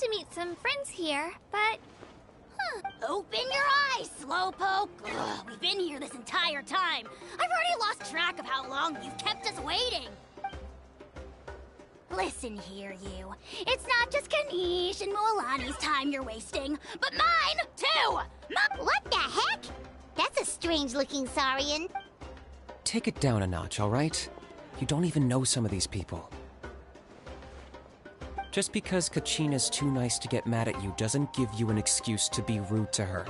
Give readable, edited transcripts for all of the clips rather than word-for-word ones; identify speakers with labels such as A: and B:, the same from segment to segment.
A: to meet some friends here, but...
B: Open your eyes, Slowpoke! Ugh, we've been here this entire time. I've already lost track of how long you've kept us waiting. Listen here, you. It's not just Kanish and Mualani's time you're wasting, but mine, too!
C: What the heck? That's a strange-looking Saurian.
D: Take it down a notch, alright? You don't even know some of these people. Just because Kachina's too nice to get mad at you doesn't give you an excuse to be rude to her.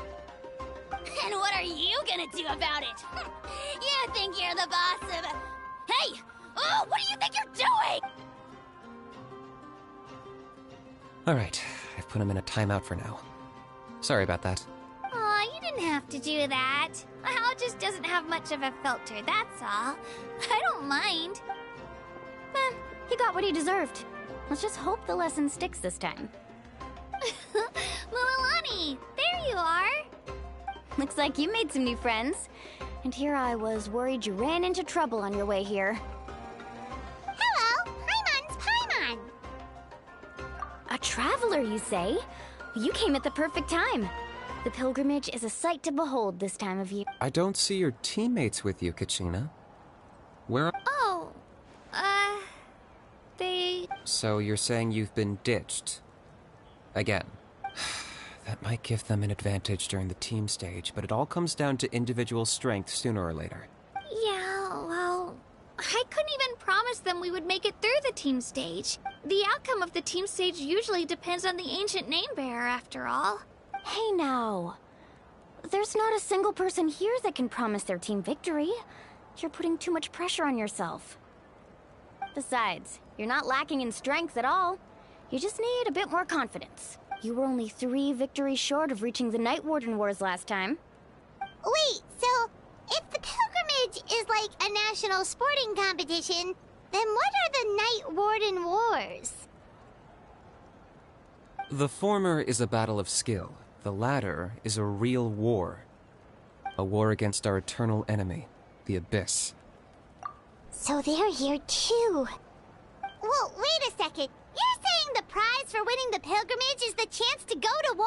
B: And what are you gonna do about it? You think you're the boss of... Hey! Oh, what do you think you're doing?
D: Alright, I've put him in a timeout for now. Sorry about that.
A: Aw, you didn't have to do that. Hal just doesn't have much of a filter, that's all. I don't mind.
E: He got what he deserved. Let's just hope the lesson sticks this time.
A: Mualani, there you are.
E: Looks like you made some new friends. And here I was worried you ran into trouble on your way here.
C: Hello, Paimon's Paimon.
E: A traveler, you say? You came at the perfect time. The pilgrimage is a sight to behold this time of year.
D: I don't see your teammates with you, Kachina. Where are...
A: Oh, they...
D: So you're saying you've been ditched? Again. That might give them an advantage during the team stage, but it all comes down to individual strength sooner or later.
A: Yeah, well... I couldn't even promise them we would make it through the team stage. The outcome of the team stage usually depends on the ancient name bearer, after all.
E: Hey now. There's not a single person here that can promise their team victory. You're putting too much pressure on yourself. Besides, you're not lacking in strength at all. You just need a bit more confidence. You were only 3 victories short of reaching the Night Warden Wars last time.
C: Wait, so if the pilgrimage is like a national sporting competition, then what are the Night Warden Wars?
D: The former is a battle of skill. The latter is a real war. A war against our eternal enemy, the Abyss.
C: So they're here too. Well, wait a second. You're saying the prize for winning the pilgrimage is the chance to go to war?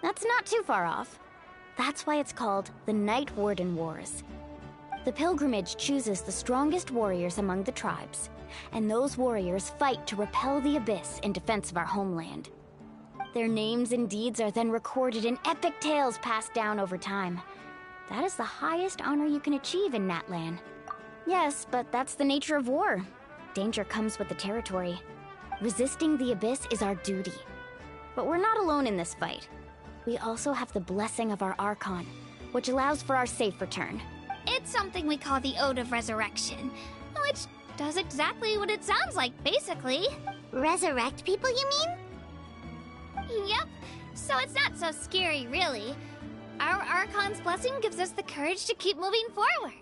E: That's not too far off. That's why it's called the Night Warden Wars. The pilgrimage chooses the strongest warriors among the tribes, and those warriors fight to repel the Abyss in defense of our homeland. Their names and deeds are then recorded in epic tales passed down over time. That is the highest honor you can achieve in Natlan. Yes, but that's the nature of war. Danger comes with the territory. Resisting the Abyss is our duty. But we're not alone in this fight. We also have the blessing of our Archon, which allows for our safe return.
A: It's something we call the Ode of Resurrection, which does exactly what it sounds like, basically.
C: Resurrect people, you mean?
A: Yep, so it's not so scary, really. Our Archon's blessing gives us the courage to keep moving forward.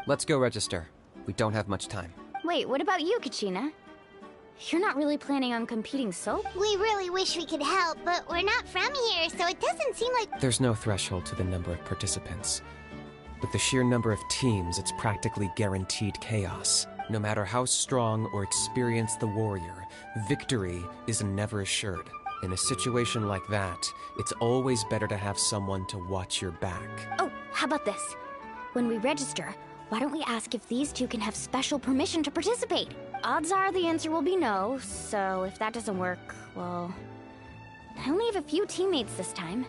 D: Let's go register. We don't have much time.
E: Wait, what about you, Kachina? You're not really planning on competing so?
C: We really wish we could help, but we're not from here, so it doesn't seem like...
D: There's no threshold to the number of participants. With the sheer number of teams, it's practically guaranteed chaos. No matter how strong or experienced the warrior, victory is never assured. In a situation like that, it's always better to have someone to watch your back.
E: Oh, how about this? When we register, why don't we ask if these two can have special permission to participate? Odds are the answer will be no, so if that doesn't work, well... I only have a few teammates this time.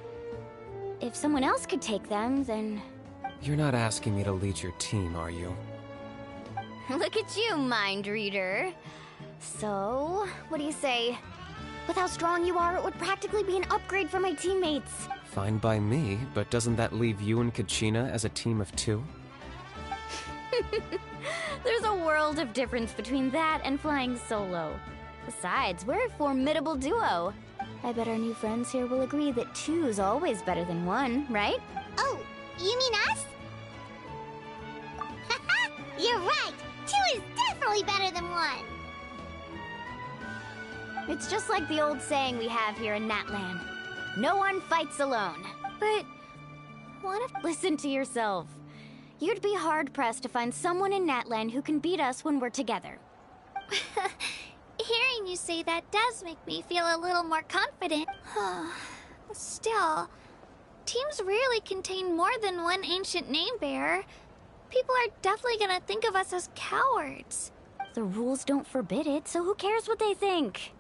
E: If someone else could take them, then...
D: You're not asking me to lead your team, are you?
E: Look at you, mind reader. So, what do you say? With how strong you are, it would practically be an upgrade for my teammates.
D: Fine by me, but doesn't that leave you and Kachina as a team of 2?
E: There's a world of difference between that and flying solo. Besides, we're a formidable duo. I bet our new friends here will agree that 2's always better than 1, right?
C: Oh, you mean us? Haha, you're right! 2 is definitely better than 1!
E: It's just like the old saying we have here in Natlan. No one fights alone. But what if... Listen to yourself. You'd be hard-pressed to find someone in Natlan who can beat us when we're together.
A: Hearing you say that does make me feel a little more confident. Still, teams rarely contain more than one ancient name bearer. People are definitely gonna think of us as cowards.
E: The rules don't forbid it, so who cares what they think?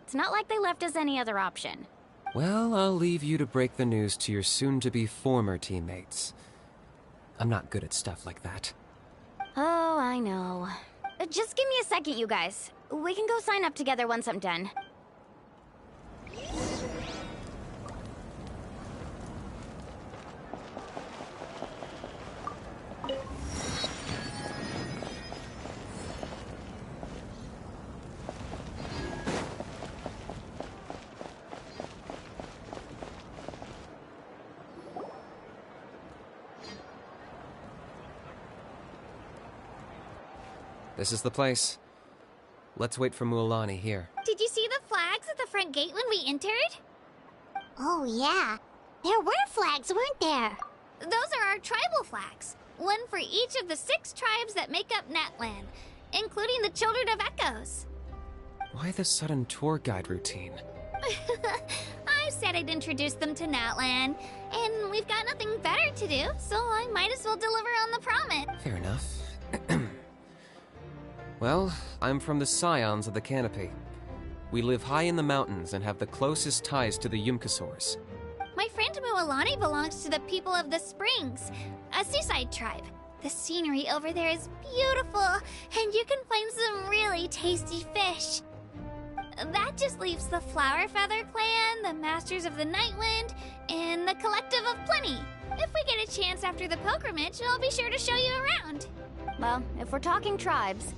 E: It's not like they left us any other option.
D: Well, I'll leave you to break the news to your soon-to-be former teammates. I'm not good at stuff like that.
E: Oh, I know. Just give me a second, you guys. We can go sign up together once I'm done.
D: This is the place. Let's wait for Mualani here.
A: Did you see the flags at the front gate when we entered?
C: Oh, yeah. There were flags, weren't there?
A: Those are our tribal flags. One for each of the 6 tribes that make up Natlan, including the Children of Echoes.
D: Why the sudden tour guide routine?
A: I said I'd introduce them to Natlan, and we've got nothing better to do, so I might as well deliver on the promise.
D: Fair enough. Well, I'm from the Scions of the Canopy. We live high in the mountains and have the closest ties to the Yumkasaurs.
A: My friend Mualani belongs to the people of the Springs, a seaside tribe. The scenery over there is beautiful, and you can find some really tasty fish. That just leaves the Flower Feather Clan, the Masters of the Nightwind, and the Collective of Plenty. If we get a chance after the pilgrimage, I'll be sure to show you around.
E: Well, if we're talking tribes,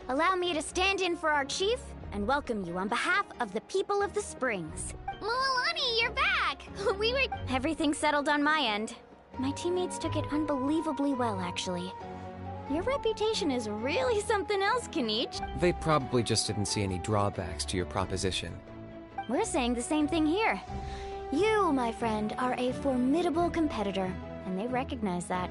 E: allow me to stand in for our chief and welcome you on behalf of the people of the Springs.
A: Mualani, you're back! We were...
E: Everything's settled on my end. My teammates took it unbelievably well, actually. Your reputation is really something else, Kinich.
D: They probably just didn't see any drawbacks to your proposition.
E: We're saying the same thing here. You, my friend, are a formidable competitor, and they recognize that.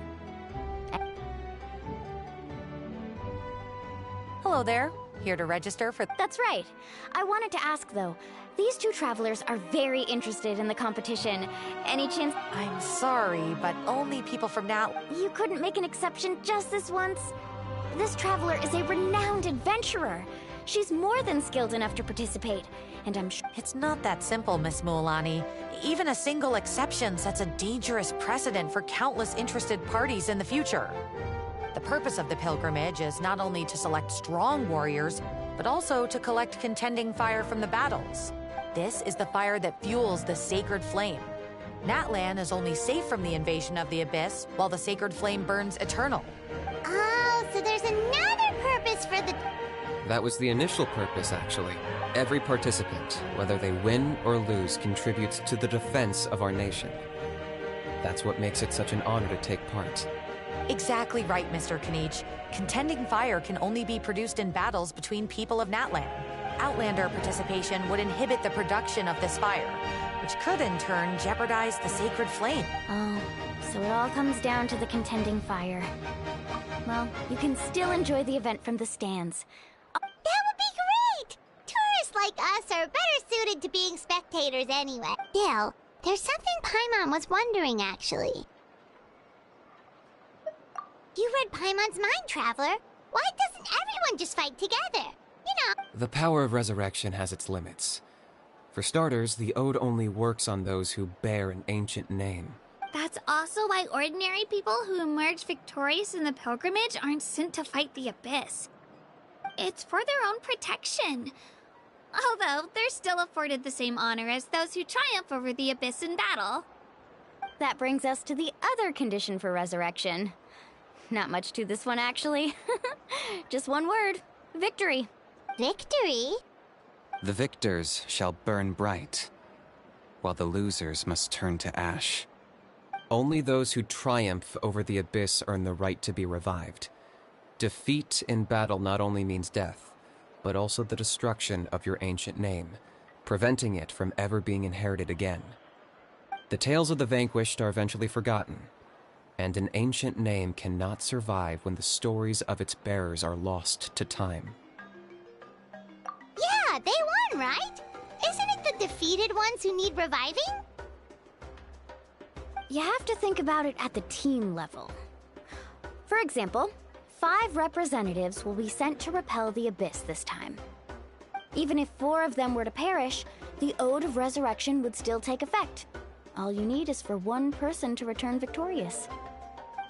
F: Hello there. Here to register for...
E: That's right. I wanted to ask, though. These 2 travelers are very interested in the competition. Any chance...
F: I'm sorry, but only people from Nat...
E: You couldn't make an exception just this once? This traveler is a renowned adventurer. She's more than skilled enough to participate, and I'm sure...
F: It's not that simple, Miss Mualani. Even a single exception sets a dangerous precedent for countless interested parties in the future. The purpose of the pilgrimage is not only to select strong warriors, but also to collect contending fire from the battles. This is the fire that fuels the sacred flame. Natlan is only safe from the invasion of the Abyss, while the sacred flame burns eternal.
C: Oh, so there's another purpose for the...
D: That was the initial purpose, actually. Every participant, whether they win or lose, contributes to the defense of our nation. That's what makes it such an honor to take part.
F: Exactly right, Mr. Kinich. Contending fire can only be produced in battles between people of Natlan. Outlander participation would inhibit the production of this fire, which could in turn jeopardize the sacred flame.
E: Oh, so it all comes down to the contending fire. Well, you can still enjoy the event from the stands.
C: That would be great! Tourists like us are better suited to being spectators anyway. Still, there's something Paimon was wondering, actually. You read Paimon's mind, Traveler. Why doesn't everyone just fight together? You know...
D: The power of resurrection has its limits. For starters, the Ode only works on those who bear an ancient name.
A: That's also why ordinary people who emerge victorious in the pilgrimage aren't sent to fight the Abyss. It's for their own protection. Although, they're still afforded the same honor as those who triumph over the Abyss in battle.
E: That brings us to the other condition for resurrection. Not much to this one, actually. Just one word. Victory.
C: Victory?
G: The victors shall burn bright, while the losers must turn to ash.
D: Only those who triumph over the Abyss earn the right to be revived. Defeat in battle not only means death, but also the destruction of your ancient name, preventing it from ever being inherited again. The tales of the vanquished are eventually forgotten, and an ancient name cannot survive when the stories of its bearers are lost to time.
C: Yeah, Yeah, they won, right? Isn't it the defeated ones who need reviving?
E: You have to think about it at the team level. For example, 5 representatives will be sent to repel the Abyss this time. Even if 4 of them were to perish, the Ode of Resurrection would still take effect. All you need is for 1 person to return victorious.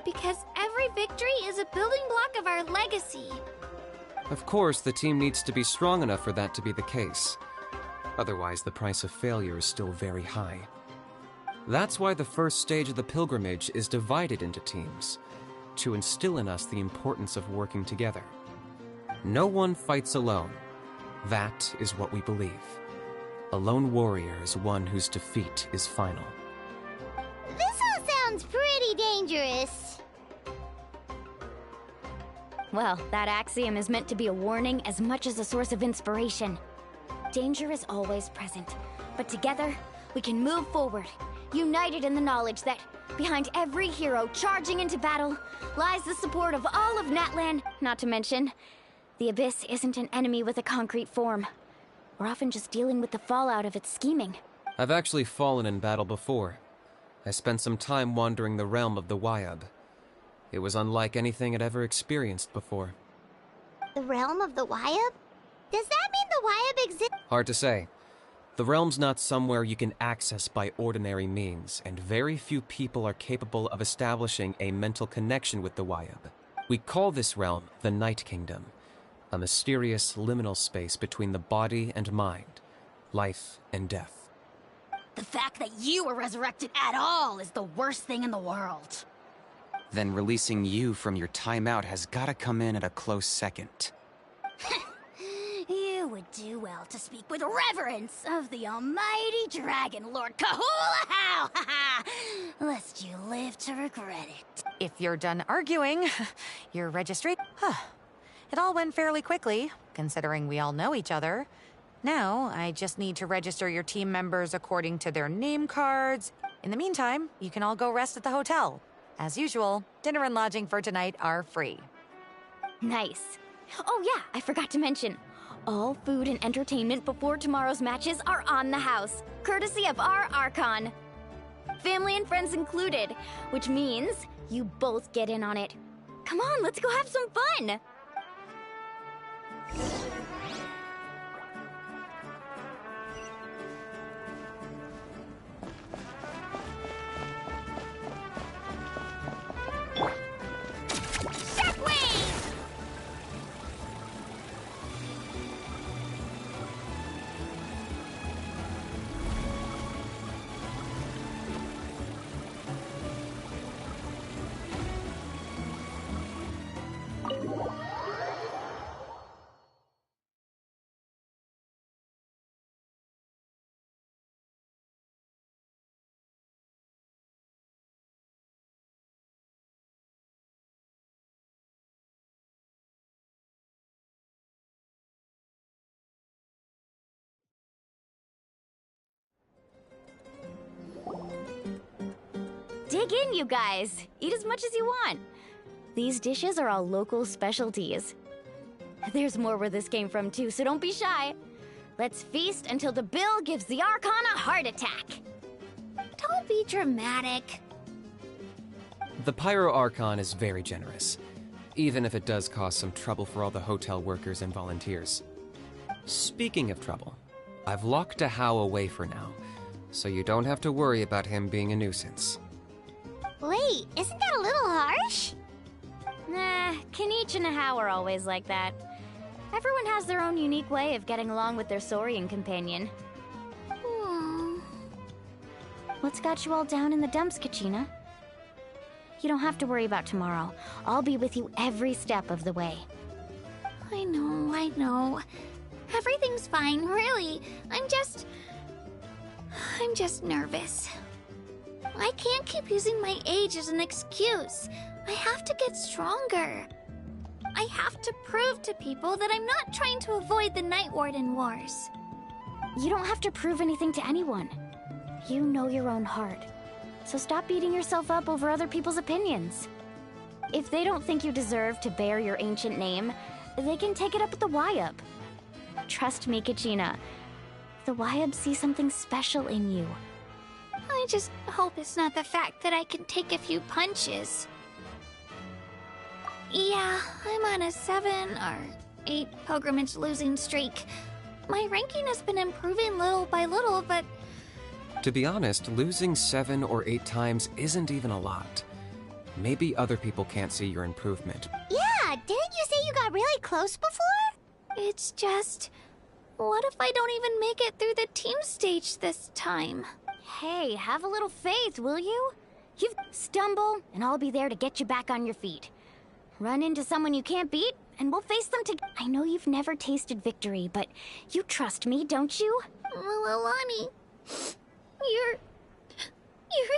A: Because every victory is a building block of our legacy.
D: Of course, the team needs to be strong enough for that to be the case. Otherwise, the price of failure is still very high. That's why the first stage of the pilgrimage is divided into teams, to instill in us the importance of working together. No one fights alone. That is what we believe. A lone warrior is one whose defeat is final.
C: This all sounds pretty dangerous.
E: Well, that axiom is meant to be a warning as much as a source of inspiration. Danger is always present, but together, we can move forward, united in the knowledge that behind every hero charging into battle lies the support of all of Natlan. Not to mention, the Abyss isn't an enemy with a concrete form. We're often just dealing with the fallout of its scheming.
D: I've actually fallen in battle before. I spent some time wandering the realm of the Wayab. It was unlike anything I'd ever experienced before.
C: The realm of the Wayab? Does that mean the Wayab exists?
D: Hard to say. The realm's not somewhere you can access by ordinary means, and very few people are capable of establishing a mental connection with the Wayab. We call this realm the Night Kingdom, a mysterious liminal space between the body and mind, life and death.
B: The fact that you were resurrected at all is the worst thing in the world.
G: Then releasing you from your timeout has gotta come in at a close second.
B: You would do well to speak with reverence of the almighty Dragon Lord Kahula-How! Lest you live to regret it.
F: If you're done arguing, your registry... It all went fairly quickly, considering we all know each other. Now, I just need to register your team members according to their name cards. In the meantime, you can all go rest at the hotel. As usual, dinner and lodging for tonight are free.
E: Nice. Oh yeah, I forgot to mention. All food and entertainment before tomorrow's matches are on the house, courtesy of our Archon. Family and friends included, which means you both get in on it. Come on, let's go have some fun! Dig in, you guys. Eat as much as you want. These dishes are all local specialties. There's more where this came from too, so don't be shy. Let's feast until the bill gives the Archon a heart attack.
A: Don't be dramatic.
D: The Pyro Archon is very generous, even if it does cause some trouble for all the hotel workers and volunteers. Speaking of trouble, I've locked Ahau away for now, so you don't have to worry about him being a nuisance.
C: Wait, isn't that a little harsh?
E: Nah, Kinich and Ahau are always like that. Everyone has their own unique way of getting along with their Saurian companion. What's got you all down in the dumps, Kachina? You don't have to worry about tomorrow. I'll be with you every step of the way.
A: I know. Everything's fine, really. I'm just nervous. I can't keep using my age as an excuse. I have to get stronger. I have to prove to people that I'm not trying to avoid the Night Warden Wars.
E: You don't have to prove anything to anyone. You know your own heart. So stop beating yourself up over other people's opinions. If they don't think you deserve to bear your ancient name, they can take it up with the Wayab. Trust me, Kachina. The Wyabs see something special in you.
A: I just hope it's not the fact that I can take a few punches. Yeah, I'm on a 7 or 8 pilgrimage losing streak. My ranking has been improving little by little, but
D: To be honest, losing 7 or 8 times isn't even a lot. Maybe other people can't see your improvement.
C: Yeah, didn't you say you got really close before?
A: it's just... What if I don't even make it through the team stage this time?
E: Hey, have a little faith, will you? You stumble, and I'll be there to get you back on your feet. Run into someone you can't beat, and we'll face them together. I know you've never tasted victory, but you trust me, don't you?
A: Well, Alani, you're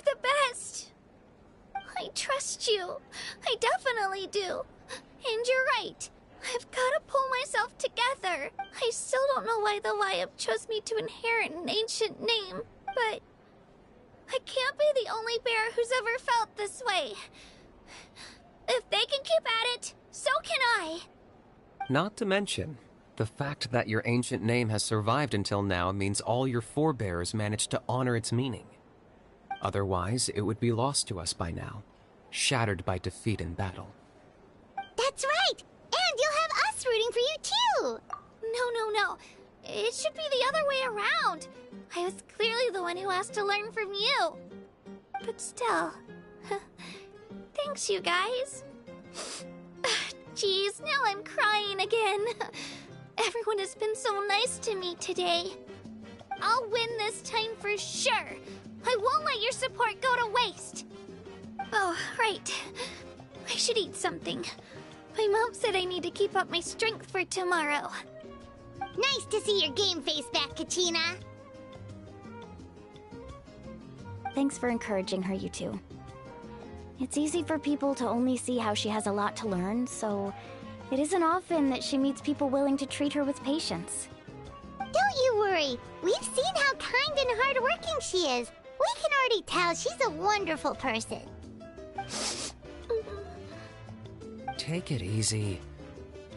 A: the best. I trust you. I definitely do. And you're right. I've got to pull myself together. I still don't know why the Wyab chose me to inherit an ancient name, but I can't be the only bear who's ever felt this way. If they can keep at it, so can I.
D: Not to mention, the fact that your ancient name has survived until now means all your forebears managed to honor its meaning. Otherwise, it would be lost to us by now, shattered by defeat in battle.
C: That's right! And you'll have us rooting for you too!
A: No. It should be the other way around. I was clearly the one who asked to learn from you. But still, thanks, you guys. Jeez, now I'm crying again. Everyone has been so nice to me today. I'll win this time for sure. I won't let your support go to waste. Oh, right. I should eat something. My mom said I need to keep up my strength for tomorrow.
C: Nice to see your game face back, Kachina.
E: Thanks for encouraging her, you two. It's easy for people to only see how she has a lot to learn, so it isn't often that she meets people willing to treat her with patience.
C: Don't you worry. We've seen how kind and hardworking she is. We can already tell she's a wonderful person.
D: Take it easy.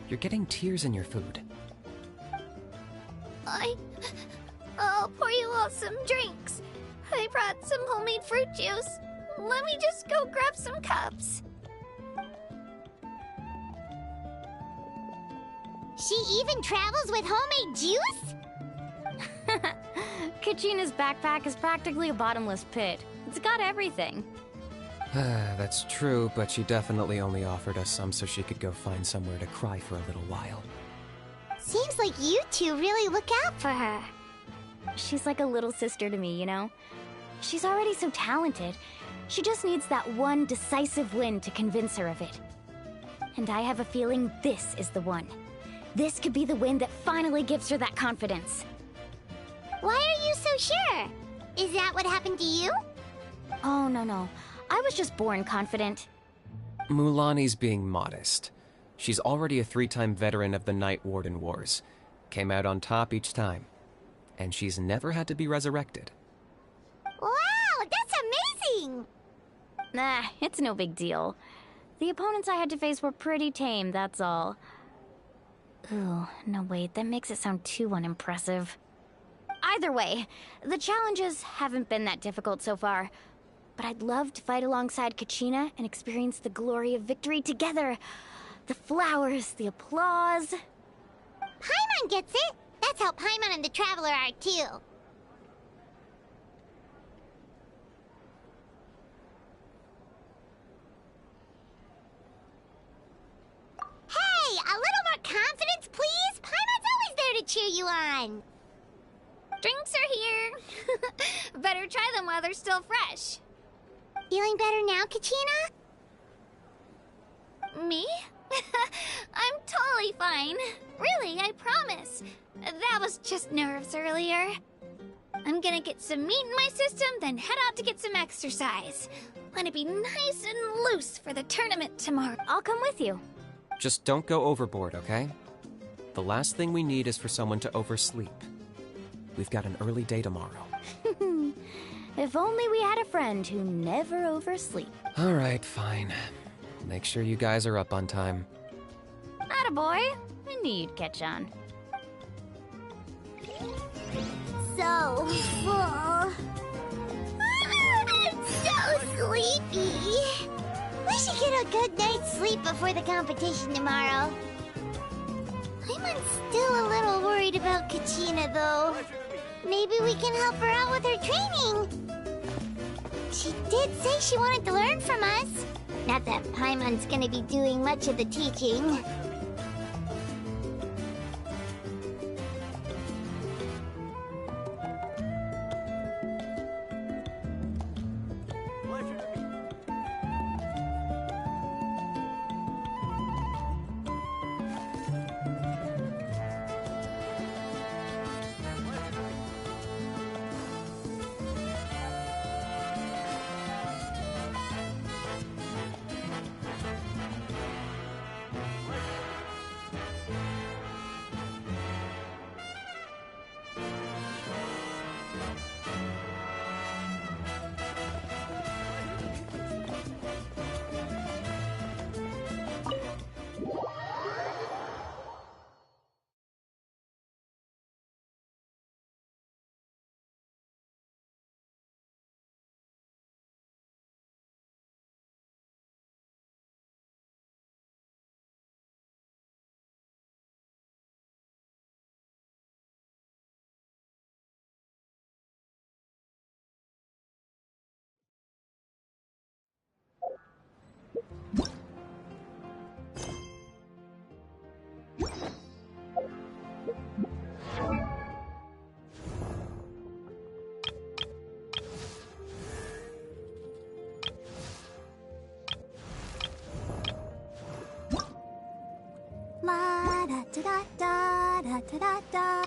D: You're getting tears in your food.
A: I'll pour you all some drinks. I brought some homemade fruit juice. Let me just go grab some cups.
C: She even travels with homemade juice?
E: Kachina's backpack is practically a bottomless pit. It's got everything.
D: That's true, but she definitely only offered us some so she could go find somewhere to cry for a little while.
C: Seems like you two really look out for her.
E: She's like a little sister to me, you know? She's already so talented. She just needs that one decisive win to convince her of it. And I have a feeling this is the one. This could be the win that finally gives her that confidence.
C: Why are you so sure? Is that what happened to you?
E: Oh, no. I was just born confident.
D: Mulaney's being modest. She's already a 3-time veteran of the Night Warden Wars. Came out on top each time. And she's never had to be resurrected.
C: Wow, that's amazing!
E: Nah, it's no big deal. The opponents I had to face were pretty tame, that's all. Ooh, no wait, that makes it sound too unimpressive. Either way, the challenges haven't been that difficult so far. But I'd love to fight alongside Kachina and experience the glory of victory together. The flowers, the applause.
C: Paimon gets it! That's how Paimon and the Traveler are too. Hey, a little more confidence, please? Paimon's always there to cheer you on.
A: Drinks are here. Better try them while they're still fresh.
C: Feeling better now, Kachina?
A: Me? I'm totally fine. Really, I promise. That was just nerves earlier. I'm gonna get some meat in my system, then head out to get some exercise. Want to be nice and loose for the tournament tomorrow.
E: I'll come with you.
D: Just don't go overboard, okay? The last thing we need is for someone to oversleep. We've got an early day tomorrow.
E: If only we had a friend who never oversleep.
D: Alright, fine. Make sure you guys are up on time.
E: Attaboy. I knew you'd catch on.
C: So full. So sleepy. We should get a good night's sleep before the competition tomorrow. I'm still a little worried about Kachina, though. Maybe we can help her out with her training. She did say she wanted to learn from us. Not that Paimon's gonna be doing much of the teaching. La da da da da da da da.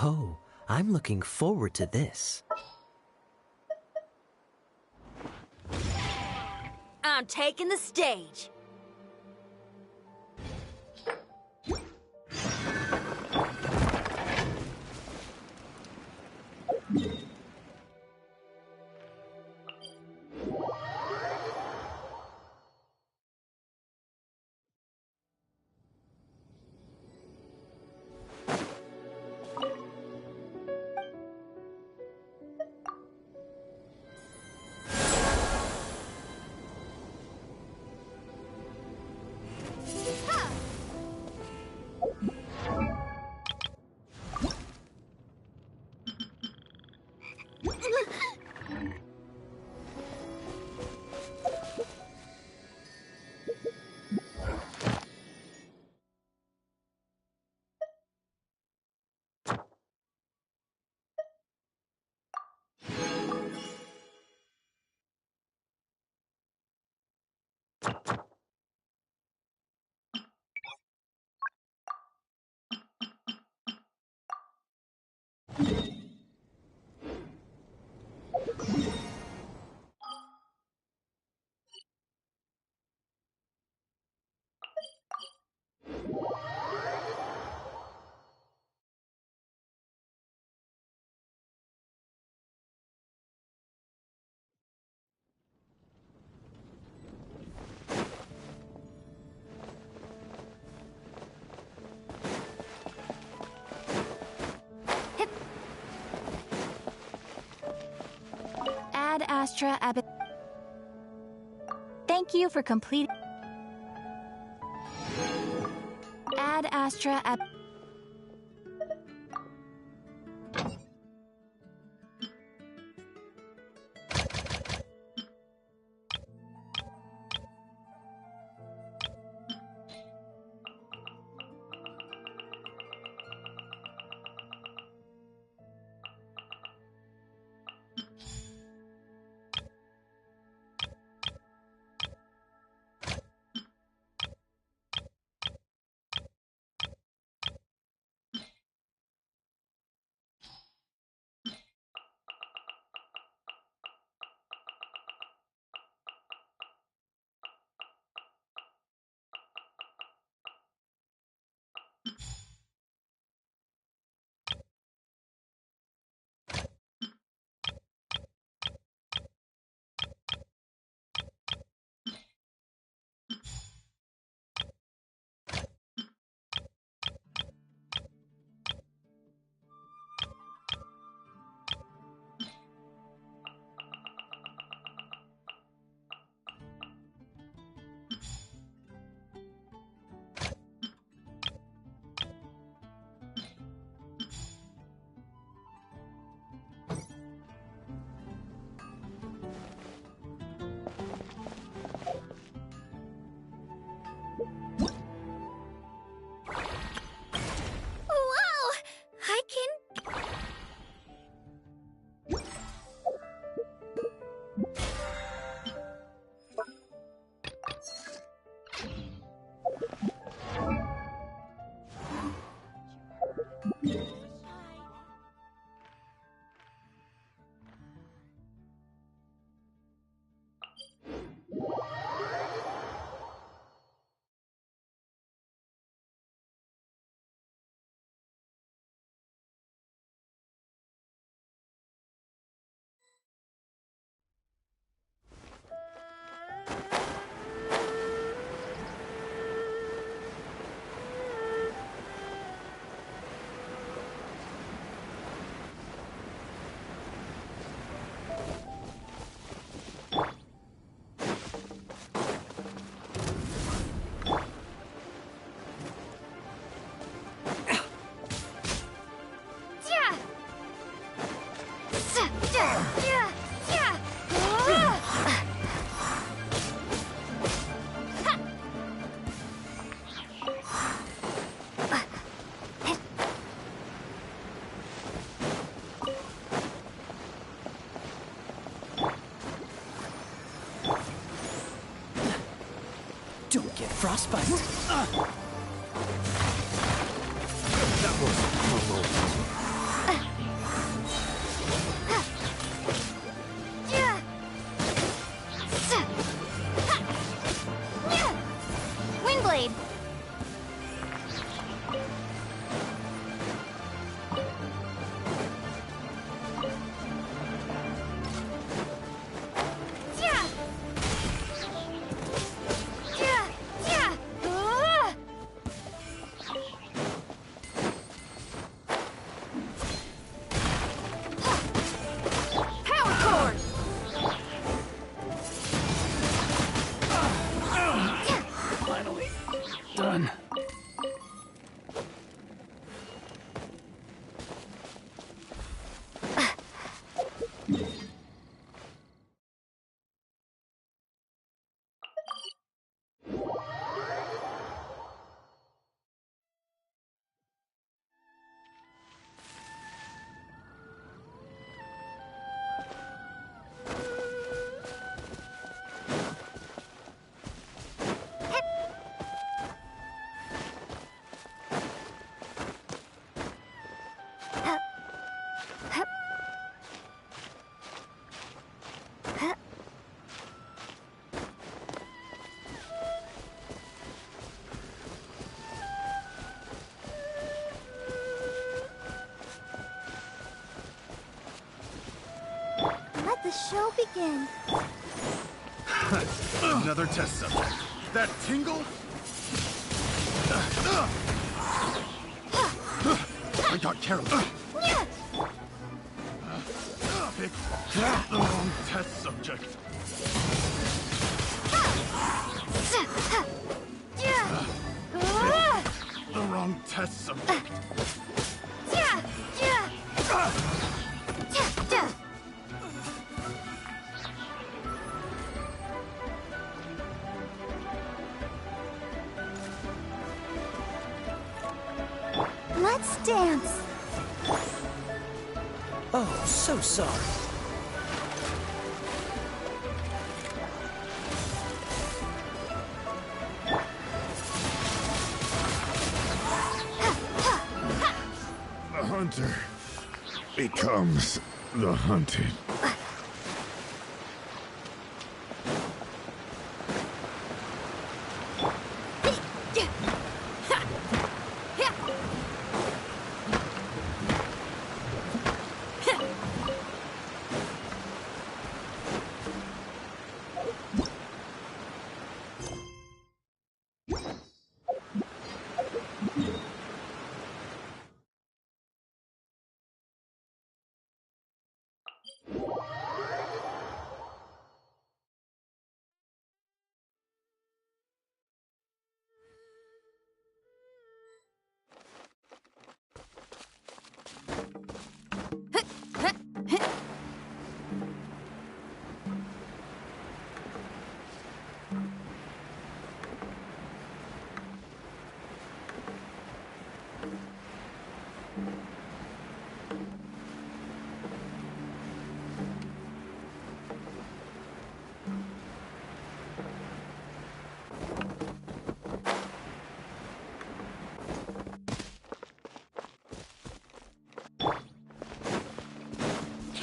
H: Oh, I'm looking forward to this.
I: I'm taking the stage.
E: Ad Astra Ab. Thank you for completing. Ad Astra Ab.
A: Whoa! I can...
H: Don't get frostbite.
J: That was
E: Windblade!
J: Done.
C: Let the show begin.
K: Another test subject. That tingle? I got careless. Pick the wrong test subject. Pick the wrong test subject.
C: Let's dance.
H: Oh, so sorry.
K: The hunter becomes the hunted.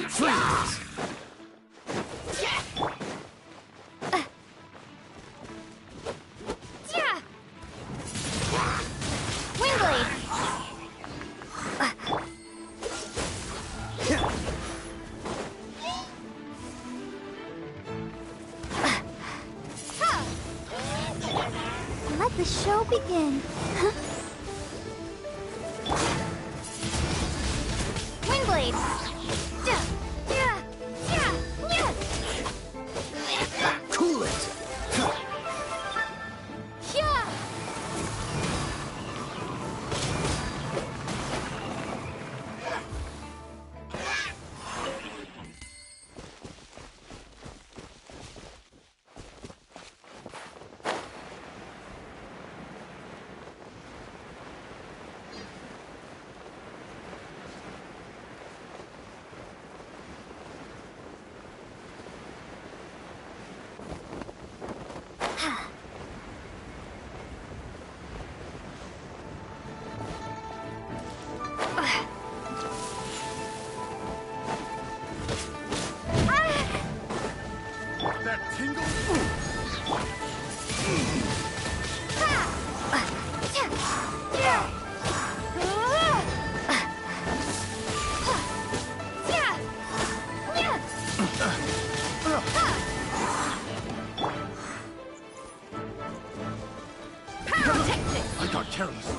J: Freeze!
E: Windblade!
C: Let the show begin.
E: Windblade!
H: Cool it!
K: That tingle? I got careless.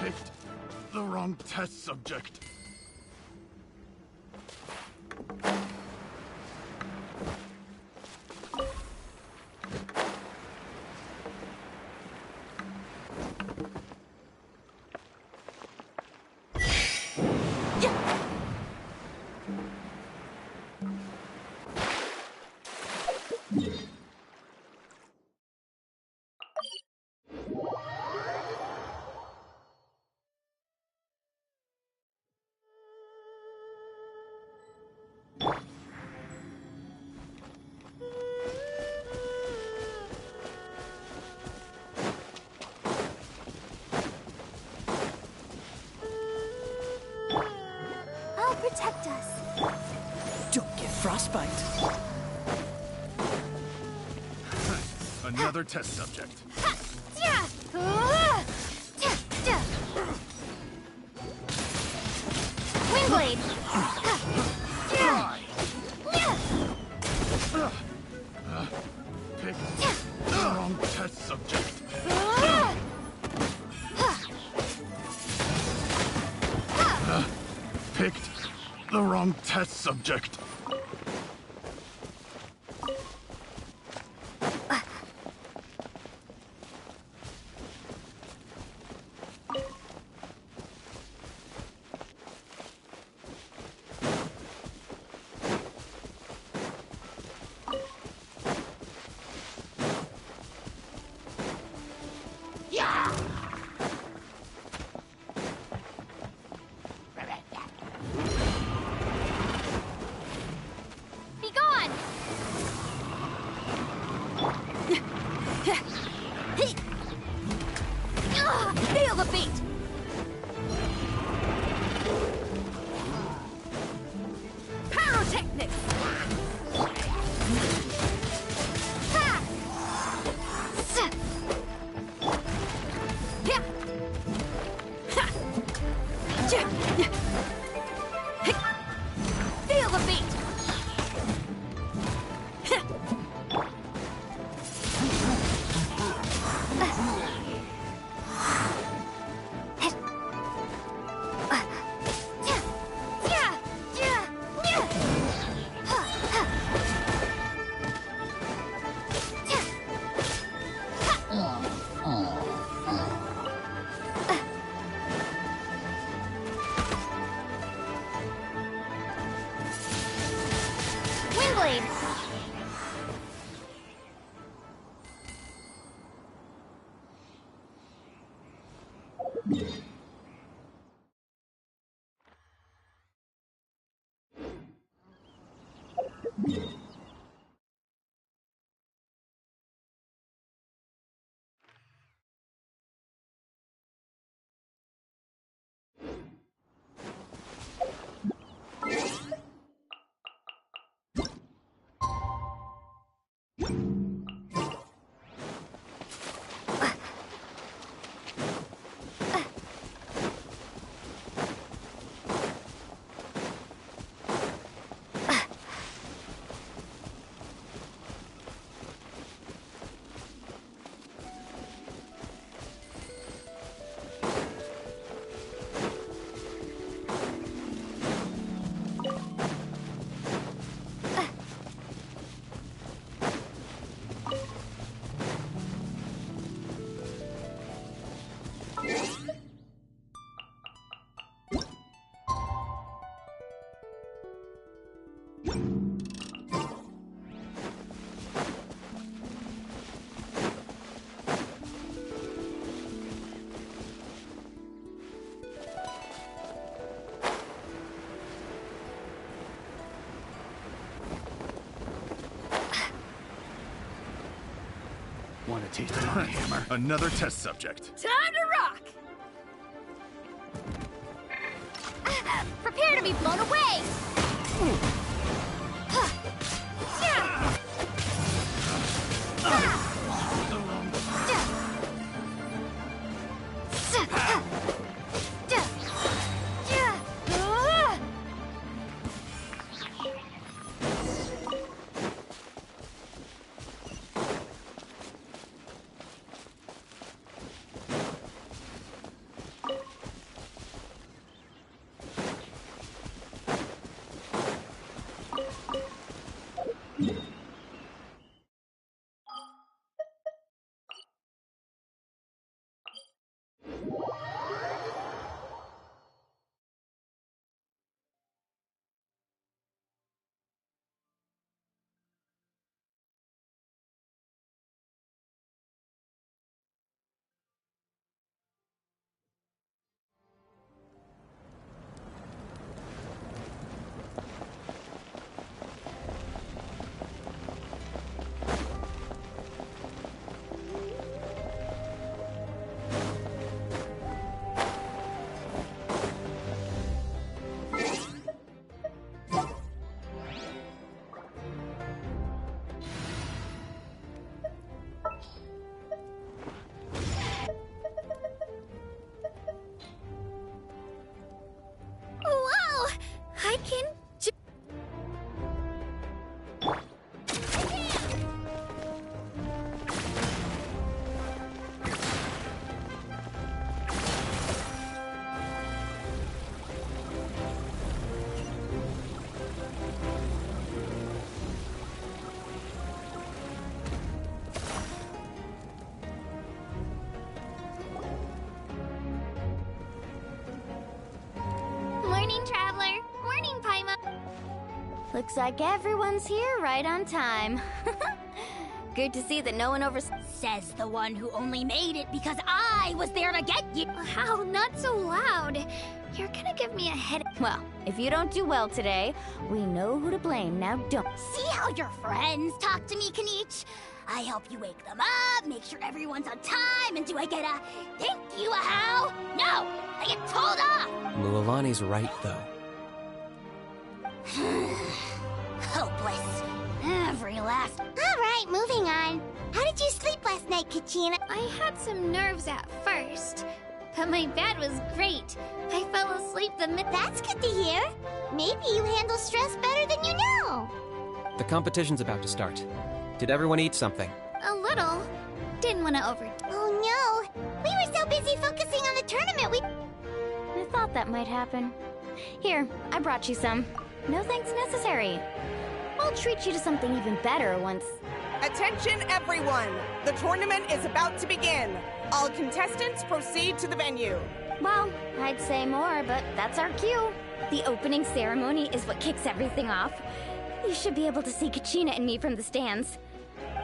K: Picked the wrong test subject.
C: I'll protect us.
H: Don't get frostbite.
K: Another test subject.
E: Windblade!
K: Picked the wrong test subject. Picked the wrong test subject.
E: Be gone!
I: Feel the beat! Pyrotechnics! Feel the beat!
E: Windblade!
K: Want a taste of my hammer? Another test subject.
I: Time to rock!
E: Prepare to be blown away!
K: The wrong
E: Looks like everyone's here right on time. Good to see that no one
B: Says the one who only made it because I was there to get you.
A: How? Not so loud. You're gonna give me a headache.
E: Well, if you don't do well today, we know who to blame. Now don't.
B: See how your friends talk to me, Kaniche? I help you wake them up, make sure everyone's on time, and do I get a thank you, a how? No! I get told off!
D: Mualani's right, though.
B: Hopeless. Every last...
C: Alright, moving on. How did you sleep last night, Kachina?
A: I had some nerves at first, but my bed was great. I fell asleep the minute.
C: That's good to hear. Maybe you handle stress better than you know.
D: The competition's about to start. Did everyone eat something?
A: A little. Didn't want to
C: Oh no! We were so busy focusing on the tournament,
E: I thought that might happen. Here, I brought you some. No thanks necessary. I'll treat you to something even better once...
J: Attention everyone! The tournament is about to begin. All contestants proceed to the venue.
E: Well, I'd say more, but that's our cue. The opening ceremony is what kicks everything off. You should be able to see Kachina and me from the stands.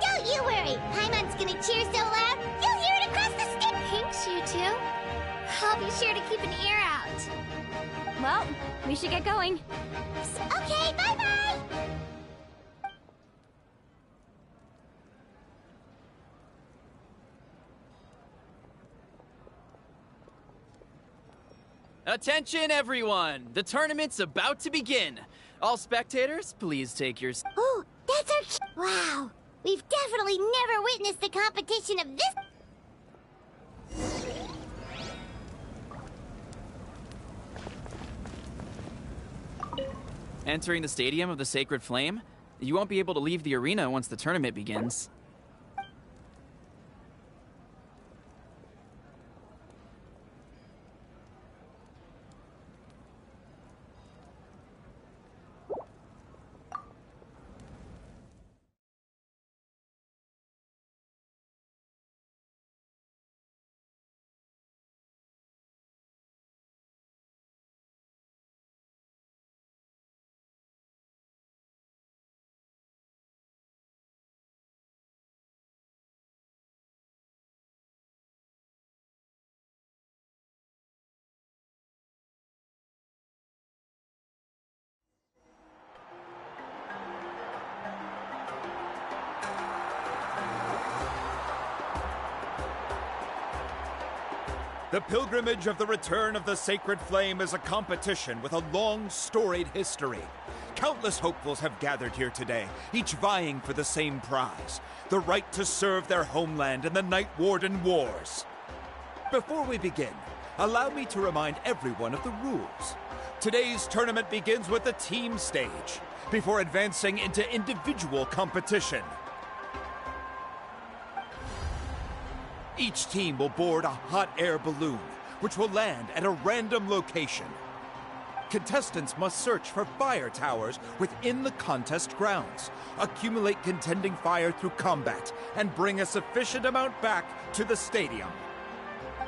C: Don't you worry! Paimon's gonna cheer so loud, you'll hear it across the stage!
A: Thanks, you two. I'll be sure to keep an ear out.
E: Well, we should get going.
C: Okay, bye-bye!
L: Attention, everyone! The tournament's about to begin. All spectators, please take your...
C: Oh, that's our... Wow! We've definitely never witnessed a competition of this...
L: Entering the Stadium of the Sacred Flame, you won't be able to leave the arena once the tournament begins.
M: The Pilgrimage of the Return of the Sacred Flame is a competition with a long, storied history. Countless hopefuls have gathered here today, each vying for the same prize, the right to serve their homeland in the Night Warden Wars. Before we begin, allow me to remind everyone of the rules. Today's tournament begins with the team stage, before advancing into individual competition. Each team will board a hot air balloon, which will land at a random location. Contestants must search for fire towers within the contest grounds, accumulate contending fire through combat, and bring a sufficient amount back to the stadium.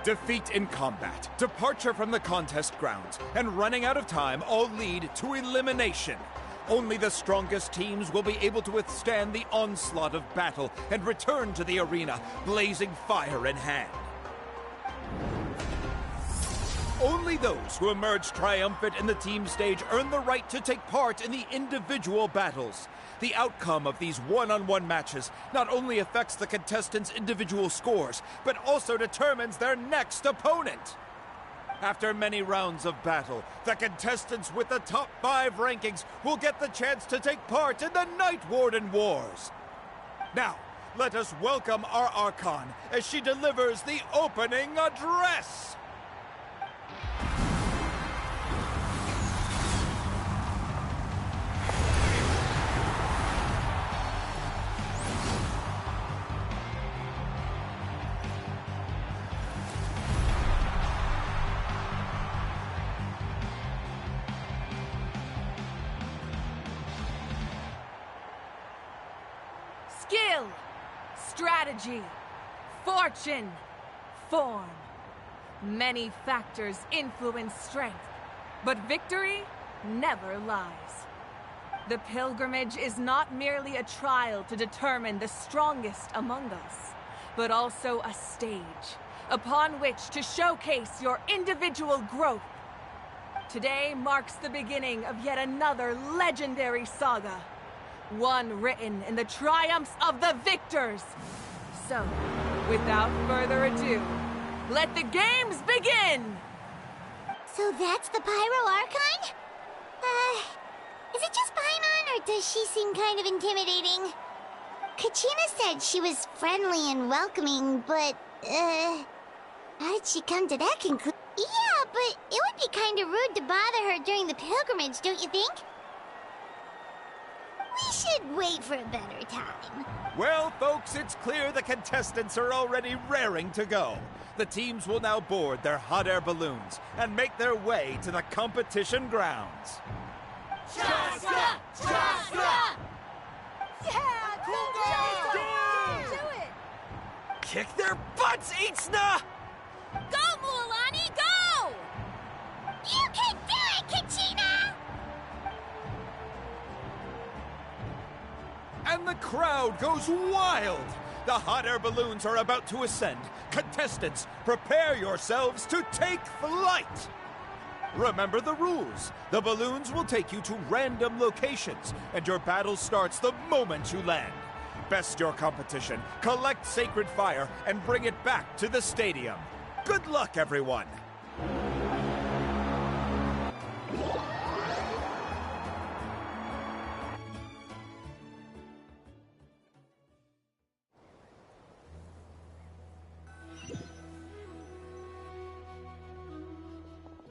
M: Defeat in combat, departure from the contest grounds, and running out of time all lead to elimination. Only the strongest teams will be able to withstand the onslaught of battle and return to the arena, blazing fire in hand. Only those who emerge triumphant in the team stage earn the right to take part in the individual battles. The outcome of these one-on-one matches not only affects the contestants' individual scores, but also determines their next opponent. After many rounds of battle, the contestants with the top 5 rankings will get the chance to take part in the Night Warden Wars. Now, let us welcome our Archon as she delivers the opening address.
I: Skill, strategy, fortune, form. Many factors influence strength, but victory never lies. The pilgrimage is not merely a trial to determine the strongest among us, but also a stage upon which to showcase your individual growth. Today marks the beginning of yet another legendary saga, one written in the triumphs of the victors. So, without further ado, let the games begin!
C: So that's the Pyro Archon? Is it just Paimon, or does she seem kind of intimidating? Kachina said she was friendly and welcoming, but, how did she come to that conclusion? Yeah, but it would be kind of rude to bother her during the pilgrimage, don't you think? We should wait for a better time.
M: Well, folks, it's clear the contestants are already raring to go. The teams will now board their hot air balloons and make their way to the competition grounds.
B: Chaska! Chaska!
I: Yeah,
B: Chaska!
I: do it!
M: Kick their butts, Itzna!
B: Go, Mualani, go!
C: You can do it, Kachina!
M: And the crowd goes wild! The hot air balloons are about to ascend. Contestants, prepare yourselves to take flight! Remember the rules. The balloons will take you to random locations, and your battle starts the moment you land. Best your competition, collect sacred fire, and bring it back to the stadium. Good luck, everyone!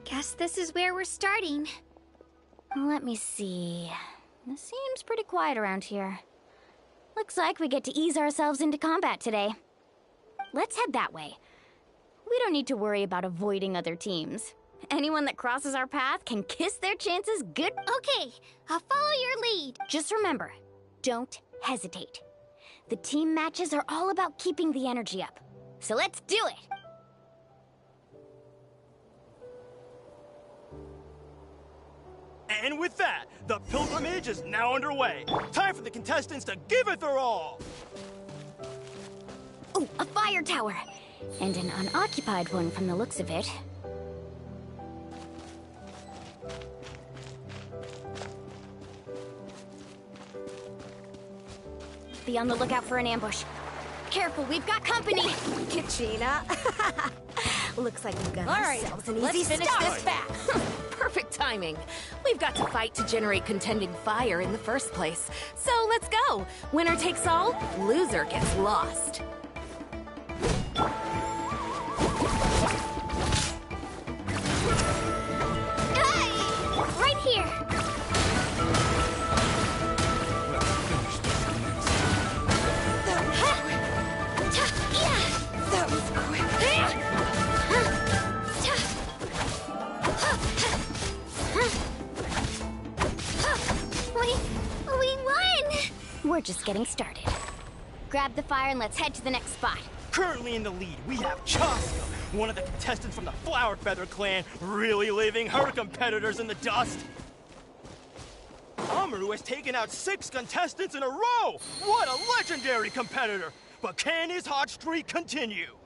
A: Guess this is where we're starting.
E: Let me see. It seems pretty quiet around here. Looks like we get to ease ourselves into combat today. Let's head that way. We don't need to worry about avoiding other teams. Anyone that crosses our path can kiss their chances good.
A: Okay, I'll follow your lead.
E: Just remember, don't hesitate. The team matches are all about keeping the energy up. So let's do it!
N: And with that, the pilgrimage is now underway. Time for the contestants to give it their all!
E: Ooh, a fire tower! And an unoccupied one from the looks of it. Be on the lookout for an ambush. Careful, we've got company!
O: Kachina. Looks like we've got ourselves an easy
F: let's finish
O: start.
F: this fast.
O: Perfect timing. We've got to fight to generate contending fire in the first place. So let's go. Winner takes all, loser gets lost.
A: Right here!
O: That was quick.
A: We won!
E: We're just getting started. Grab the fire and let's head to the next spot.
N: Currently in the lead, we have Chaska, one of the contestants from the Flower Feather clan, really leaving her competitors in the dust. Amaru has taken out 6 contestants in a row! What a legendary competitor! But can his hot streak continue?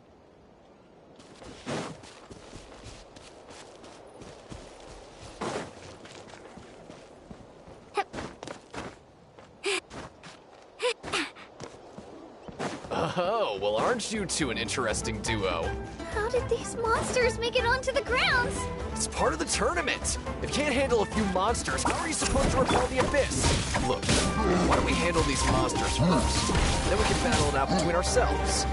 P: Oh, well, aren't you two an interesting duo?
A: How did these monsters make it onto the grounds?
P: It's part of the tournament. If you can't handle a few monsters, how are you supposed to repel the abyss? Look, why don't we handle these monsters first? Then we can battle it out between ourselves.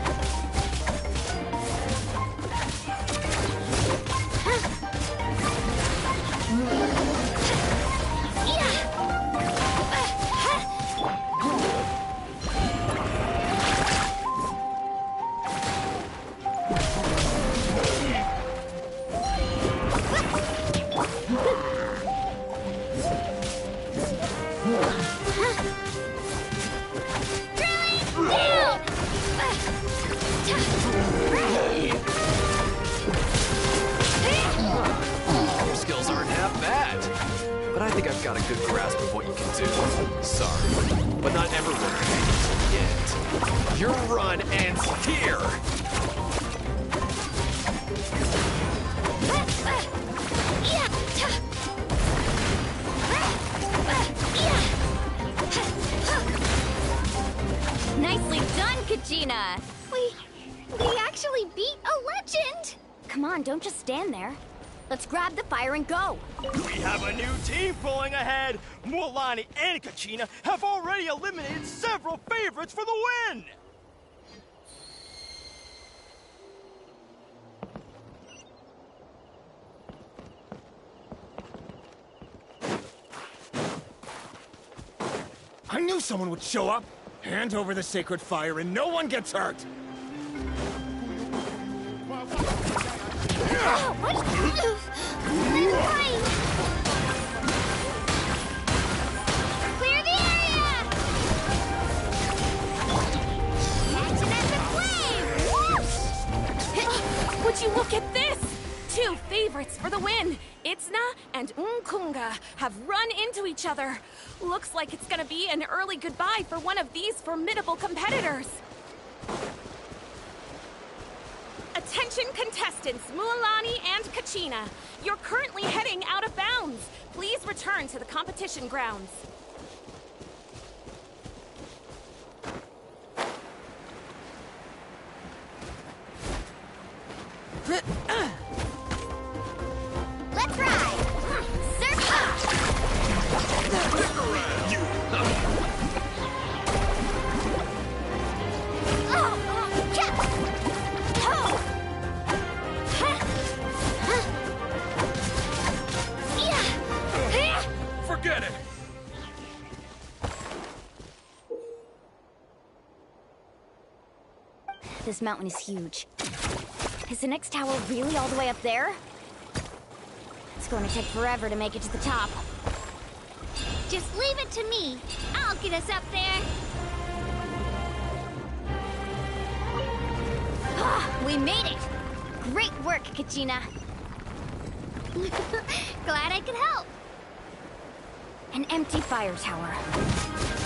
P: got a good grasp of what you can do. Sorry, but not everyone can yet. Your run ends here!
E: Nicely done, Kachina!
A: We actually beat a legend!
E: Come on, don't just stand there. Let's grab the fire and go!
N: We have a new team pulling ahead! Mualani and Kachina have already eliminated several favorites for the win!
Q: I knew someone would show up! Hand over the sacred fire and no one gets hurt!
A: Clear the area! Action at the flame!
O: Would you look at this? 2 favorites for the win. Itzna and Unkunga have run into each other. Looks like it's gonna be an early goodbye for one of these formidable competitors. Attention contestants, Mualani and Kachina. You're currently heading out of bounds. Please return to the competition grounds.
C: Let's ride! Surf
Q: Forget it!
E: This mountain is huge. Is the next tower really all the way up there? It's going to take forever to make it to the top.
A: Just leave it to me. I'll get us up there.
E: We made it! Great work, Kachina.
A: Glad I could help.
E: An empty fire tower.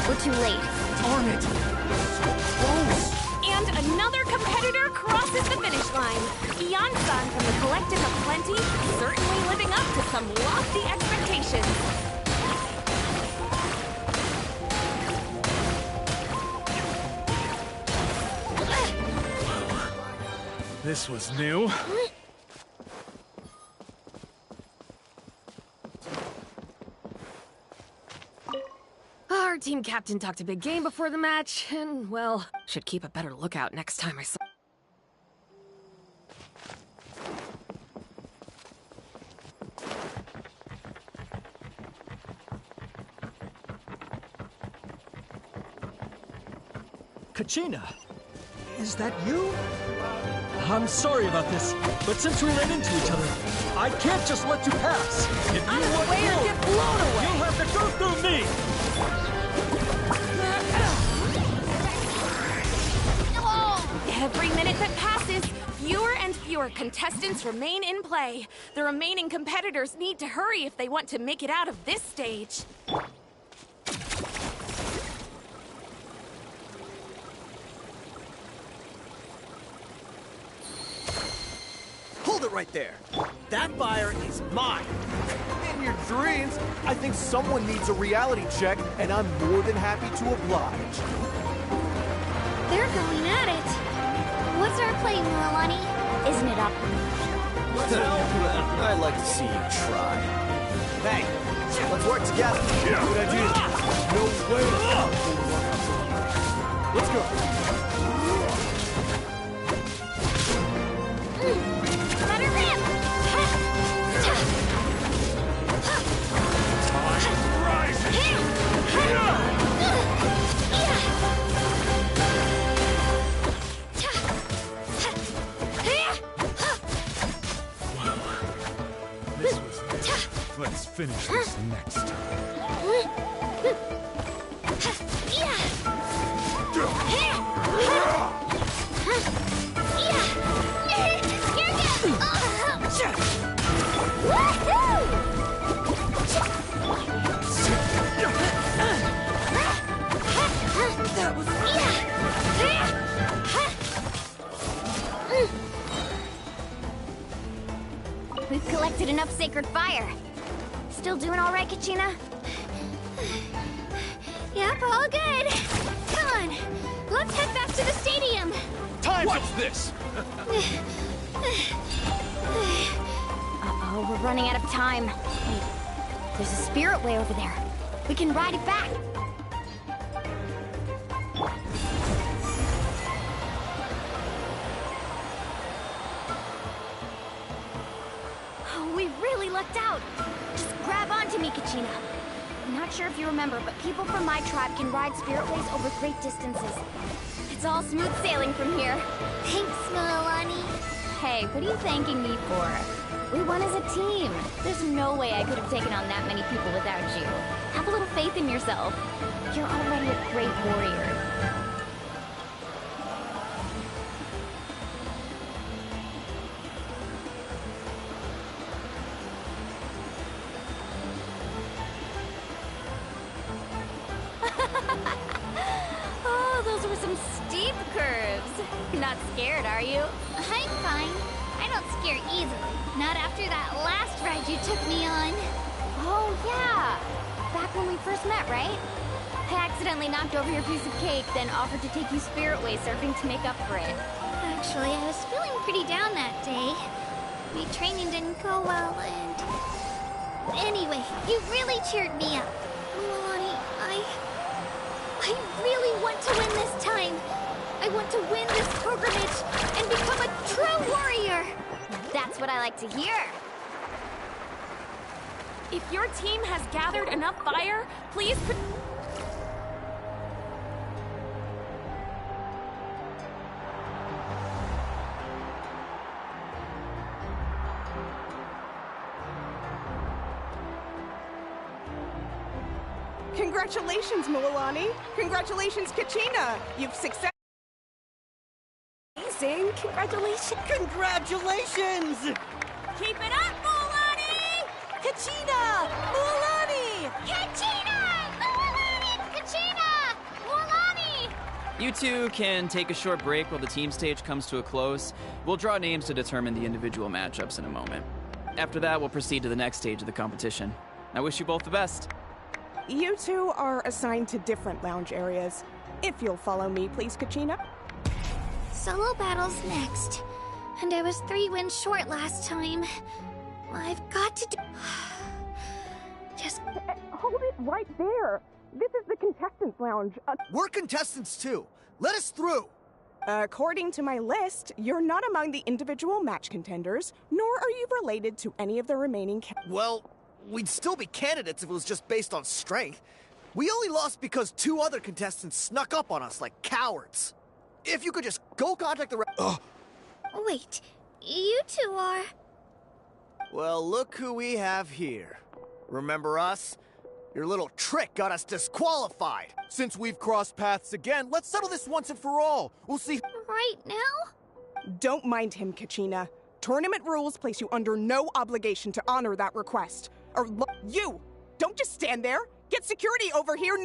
E: We're too late.
Q: Darn it! So close!
O: And another competitor crosses the finish line. Ian-san from the Collective of Plenty, certainly living up to some lofty expectations.
Q: This was new.
O: Our team captain talked a big game before the match, and, well, should keep a better lookout next time I saw.
H: Kachina, is that you? I'm sorry about this, but since we ran into each other, I can't just let you pass. If you want to
O: get blown away.
H: You'll have to go through me.
O: Every minute that passes, fewer and fewer contestants remain in play. The remaining competitors need to hurry if they want to make it out of this stage.
N: Hold it right there. That fire is mine. In your dreams, I think someone needs a reality check, and I'm more than happy to oblige.
A: They're going at it. What's our play, Mualani?
E: Isn't it up?
N: I'd like to see you try. Hey, let's work together. Yeah. Good idea. No way. Let's go.
A: Let her rip!
K: Time rises!
Q: This was it. Let's finish this next time.
E: collected enough sacred fire. Still doing all right, Kachina?
A: Yep, all good. Come on, let's head back to the stadium.
Q: What's this?
E: Uh-oh, we're running out of time. Wait, there's a spirit way over there. We can ride it back. Oh, we really lucked out. Just grab onto me, Kachina. I'm not sure if you remember, but people from my tribe can ride spirit ways over great distances. It's all smooth sailing from here.
A: Thanks, Mililani.
E: Hey, what are you thanking me for? We won as a team. There's no way I could have taken on that many people without you. Have a little faith in yourself. You're already a great warrior. Oh, those were some steep curves. Not scared, are you?
A: I'm fine. I don't scare easily. Not after that last ride you took me on.
E: Oh, yeah. Back when we first met, right? I accidentally knocked over your piece of cake, then offered to take you spirit way surfing to make up for it.
A: Actually, I was feeling pretty down that day. My training didn't go well, and... Anyway, you really cheered me up. Mililani, I really want to win this time. I want to win this pilgrimage and become a true warrior.
E: That's what I like to hear.
O: If your team has gathered enough fire, please...
J: Congratulations, Mililani. Congratulations, Kachina. You've success.
O: Amazing. Congratulations.
N: Congratulations!
O: Keep it up, Mililani! Kachina! Mililani!
A: Kachina! Mililani! Kachina! Mililani!
L: You two can take a short break while the team stage comes to a close. We'll draw names to determine the individual matchups in a moment. After that, we'll proceed to the next stage of the competition. I wish you both the best.
J: You two are assigned to different lounge areas. If you'll follow me, please, Kachina.
A: Solo battles next. And I was 3 wins short last time. I've got to do... Just...
J: Hold it right there. This is the contestants' lounge.
N: We're contestants, too. Let us through.
J: According to my list, you're not among the individual match contenders, nor are you related to any of the remaining...
N: Well, we'd still be candidates if it was just based on strength. We only lost because 2 other contestants snuck up on us like cowards. If you could just go contact the
A: Wait, you two are...
N: Well, look who we have here. Remember us? Your little trick got us disqualified. Since we've crossed paths again, let's settle this once and for all. We'll see...
A: Right now?
J: Don't mind him, Kachina. Tournament rules place you under no obligation to honor that request. Or you! Don't just stand there! Get security over here!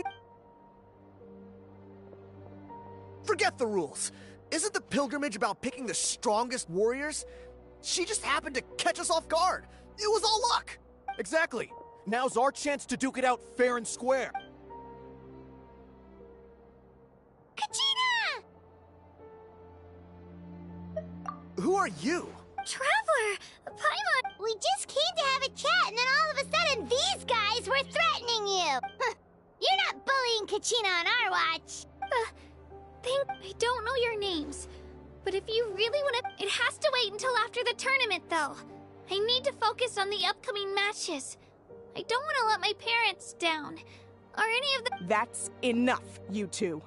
N: Forget the rules. Isn't the pilgrimage about picking the strongest warriors? She just happened to catch us off guard. It was all luck.
M: Exactly. Now's our chance to duke it out fair and square.
A: Kachina!
N: Who are you?
A: Traveler! Paimon!
C: We just came to have a chat, and then all of a sudden these guys were threatening you! You're not bullying Kachina on our watch!
A: I don't know your names. But if you really want to... It has to wait until after the tournament, though. I need to focus on the upcoming matches. I don't want to let my parents down. Or any of the...
J: That's enough, you two.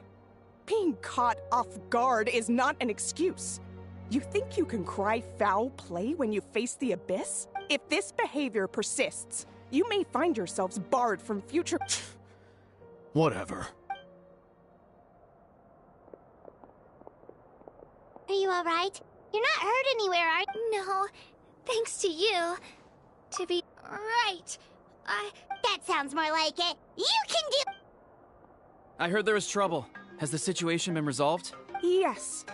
J: Being caught off guard is not an excuse. You think you can cry foul play when you face the abyss? If this behavior persists, you may find yourselves barred from future...
Q: Whatever.
C: Are you alright? You're not hurt anywhere, are you?
A: No, thanks to you. To be right,
C: That sounds more like it. You can do...
L: I heard there was trouble. Has the situation been resolved?
J: Yes.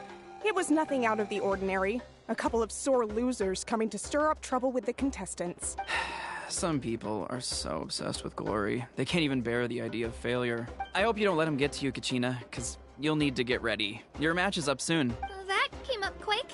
J: It was nothing out of the ordinary. A couple of sore losers coming to stir up trouble with the contestants.
L: Some people are so obsessed with glory, they can't even bear the idea of failure. I hope you don't let them get to you, Kachina, because you'll need to get ready. Your match is up soon.
A: That came up quick.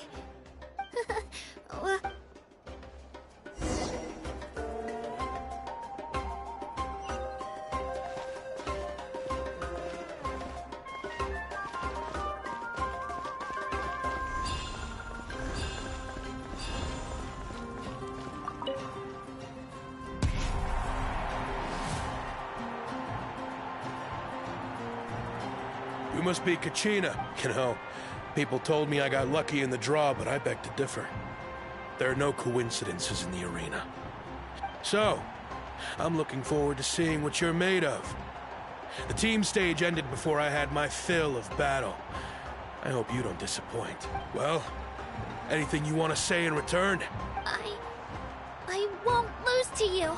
R: You must be Kachina. You know, people told me I got lucky in the draw, but I beg to differ. There are no coincidences in the arena. So, I'm looking forward to seeing what you're made of. The team stage ended before I had my fill of battle. I hope you don't disappoint. Well, anything you want to say in return?
A: I won't lose to you.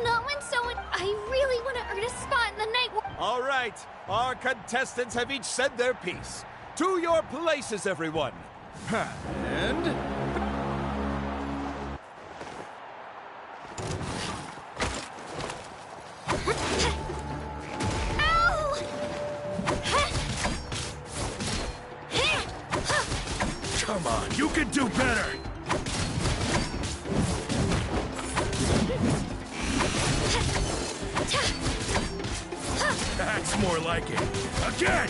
A: Not when someone I really want to earn a spot in the night.
M: All right, our contestants have each said their piece. To your places, everyone. And...
R: Come on, you can do better! That's more like it. Again!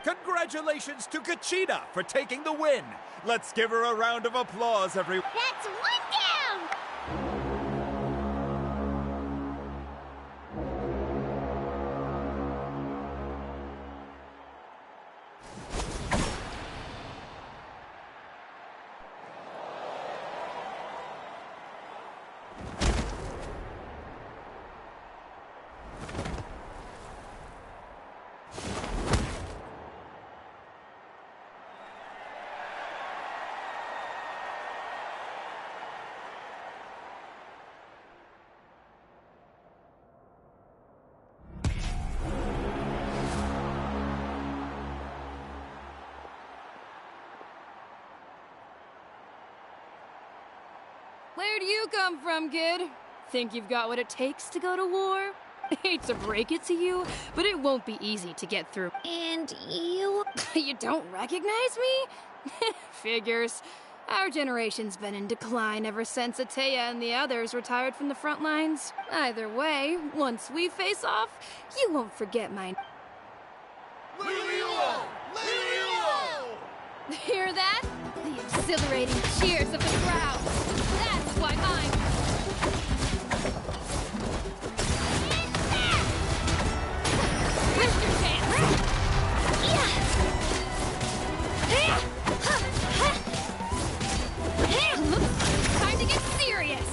M: Congratulations to Kachina for taking the win. Let's give her a round of applause, everyone.
C: That's one down!
S: Where do you come from, kid? Think you've got what it takes to go to war? Hate to break it to you, but it won't be easy to get through.
A: And you...
S: You don't recognize me? Figures. Our generation's been in decline ever since Ateya and the others retired from the front lines. Either way, once we face off, you won't forget my... Hear that? The exhilarating cheers of the crowd. That's why I'm... Here's your chance! Time to get serious!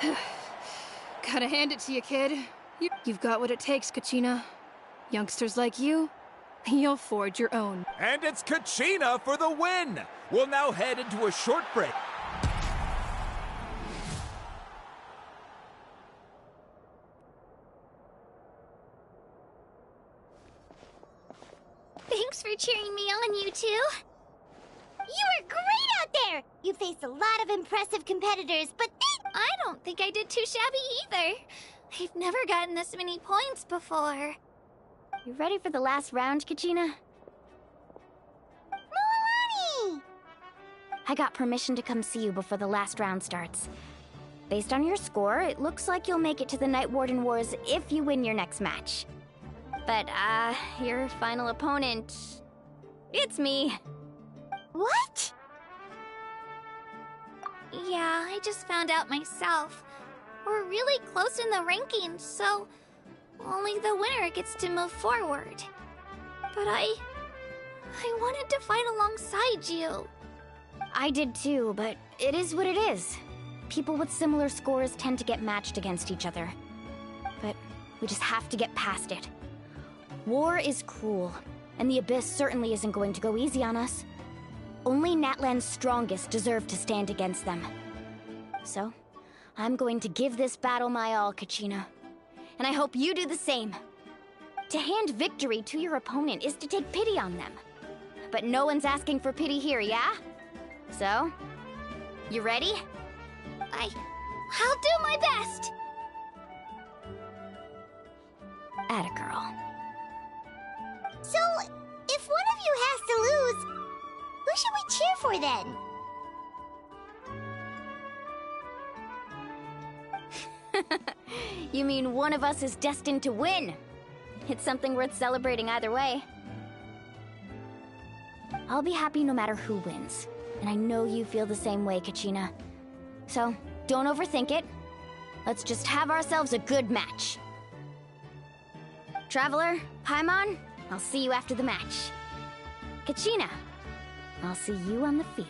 S: Gotta hand it to you, kid. You've got what it takes, Kachina. Youngsters like you, you'll forge your own.
M: And it's Kachina for the win! We'll now head into a short break.
A: Thanks for cheering me on, you two.
C: You were great out there! You faced a lot of impressive competitors, but
A: I don't think I did too shabby either. I've never gotten this many points before.
E: You ready for the last round, Kachina?
C: Mualani!
E: I got permission to come see you before the last round starts. Based on your score, it looks like you'll make it to the Night Warden Wars if you win your next match. But, your final opponent... it's me.
C: What?
A: Yeah, I just found out myself. We're really close in the rankings, so only the winner gets to move forward. But I wanted to fight alongside you.
E: I did too, but it is what it is. People with similar scores tend to get matched against each other. But we just have to get past it. War is cruel, and the Abyss certainly isn't going to go easy on us. Only Natlan's strongest deserve to stand against them. So, I'm going to give this battle my all, Kachina. And I hope you do the same. To hand victory to your opponent is to take pity on them. But no one's asking for pity here, yeah? So, you ready?
A: I'll do my best!
E: Atta girl.
C: So, if one of you has to lose, who should we cheer for then?
E: You mean one of us is destined to win? It's something worth celebrating either way. I'll be happy no matter who wins. And I know you feel the same way, Kachina. So, don't overthink it. Let's just have ourselves a good match. Traveler, Paimon, I'll see you after the match. Kachina, I'll see you on the field.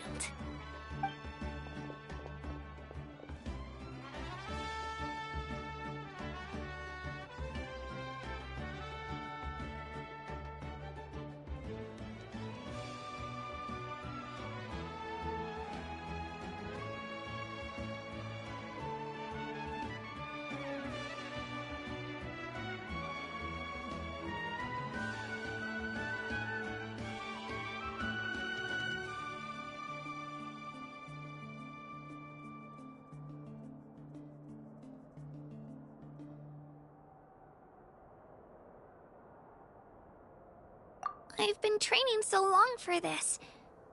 A: I've been training so long for this,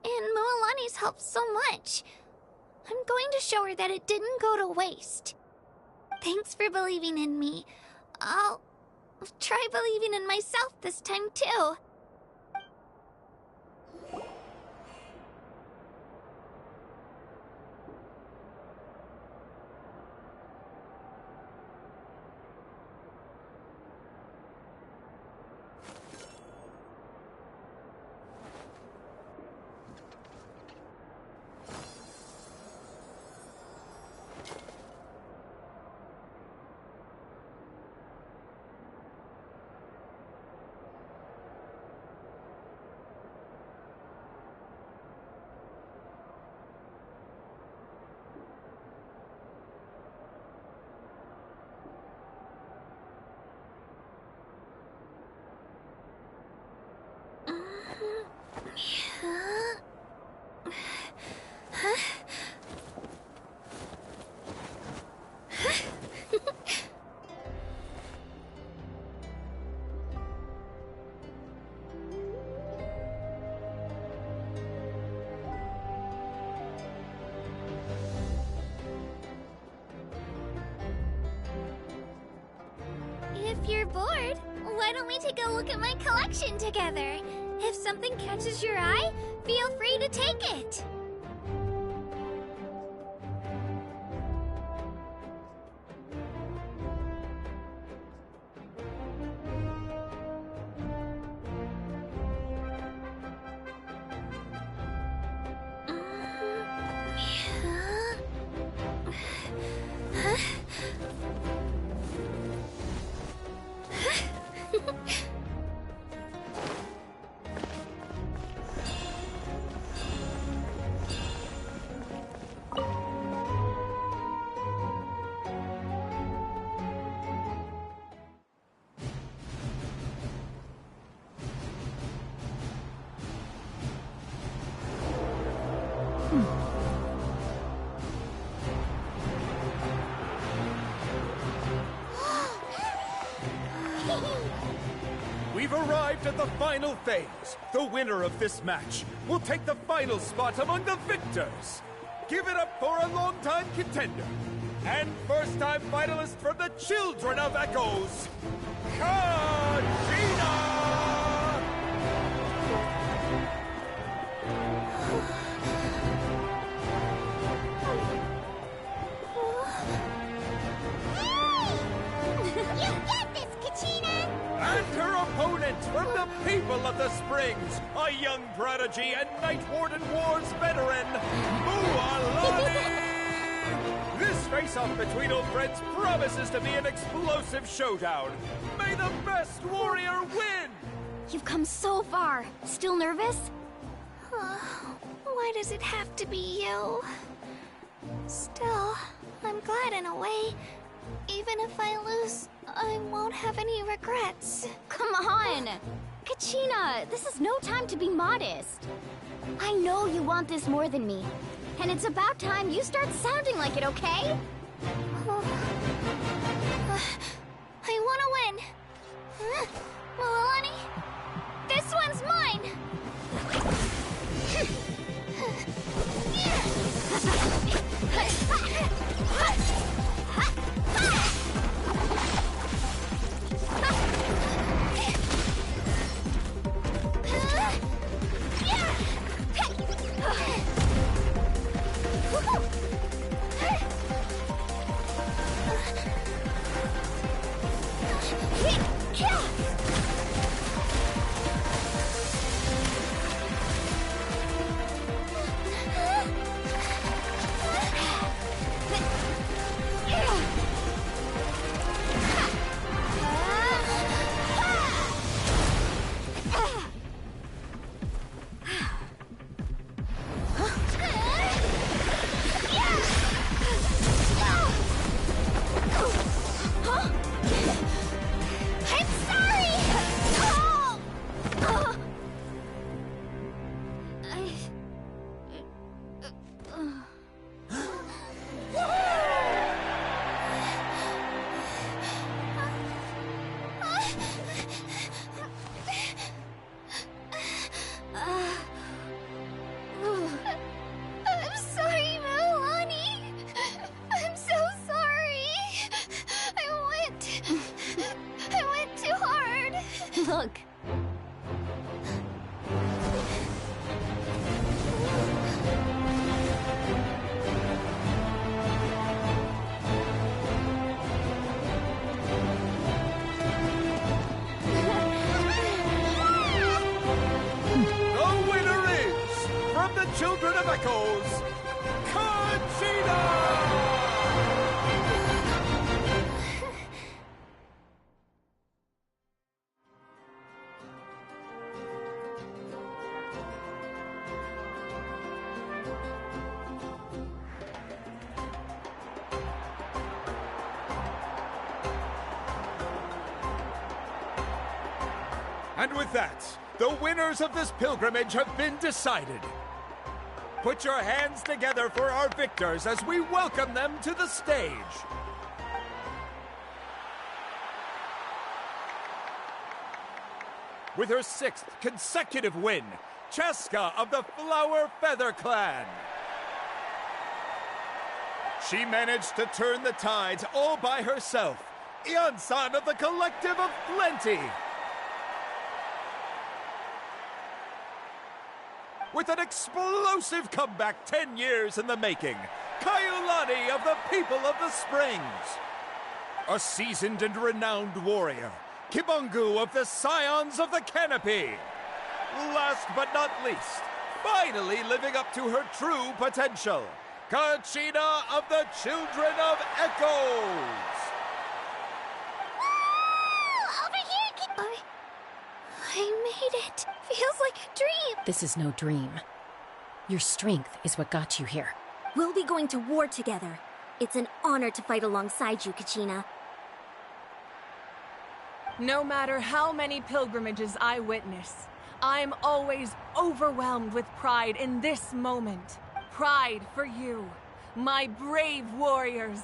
A: and Mualani's helped so much. I'm going to show her that it didn't go to waste. Thanks for believing in me. I'll try believing in myself this time too. If you're bored, why don't we take a look at my collection together? If something catches your eye, feel free to take it. Huh?
M: We've arrived at the final phase. The winner of this match will take the final spot among the victors. Give it up for a long-time contender and first-time finalist from the Children of Echoes, Kachina!
C: You got this, Kachina!
M: And her opponent from the people of the Springs, a young prodigy and Night Warden Wars veteran, Mualani! This face-off between old friends promises to be an explosive showdown. May the best warrior win!
E: You've come so far. Still nervous?
A: Why does it have to be you? Still, I'm glad in a way. Even if I lose, I won't have any regrets.
E: Come on! Kachina, this is no time to be modest. I know you want this more than me. And it's about time you start sounding like it, okay?
A: I want to win. Mualani, this one's mine.
E: Look.
M: The winner is, from the Children of Echoes, Kachina! And with that, the winners of this pilgrimage have been decided. Put your hands together for our victors as we welcome them to the stage. With her 6th consecutive win, Cheska of the Flower Feather Clan. She managed to turn the tides all by herself. Ian-san of the Collective of Plenty. With an explosive comeback 10 years in the making, Kaiulani of the People of the Springs. A seasoned and renowned warrior, Kibungu of the Scions of the Canopy. Last but not least, finally living up to her true potential, Kachina of the Children of Echoes.
C: Over here,
A: I made it. Feels like a dream.
T: This is no dream. Your strength is what got you here.
B: We'll be going to war together. It's an honor to fight alongside you, Kachina.
I: No matter how many pilgrimages I witness, I'm always overwhelmed with pride in this moment. Pride for you, my brave warriors.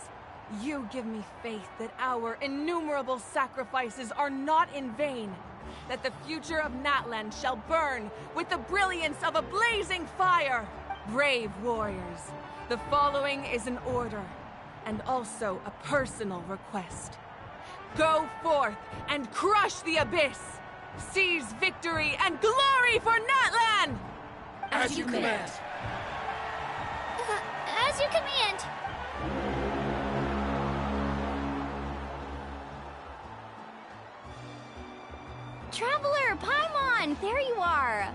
I: You give me faith that our innumerable sacrifices are not in vain, that the future of Natlan shall burn with the brilliance of a blazing fire. Brave warriors, the following is an order, and also a personal request. Go forth and crush the Abyss! Seize victory and glory for Natlan!
R: As you command.
A: As you command.
E: Traveler, Paimon, there you are!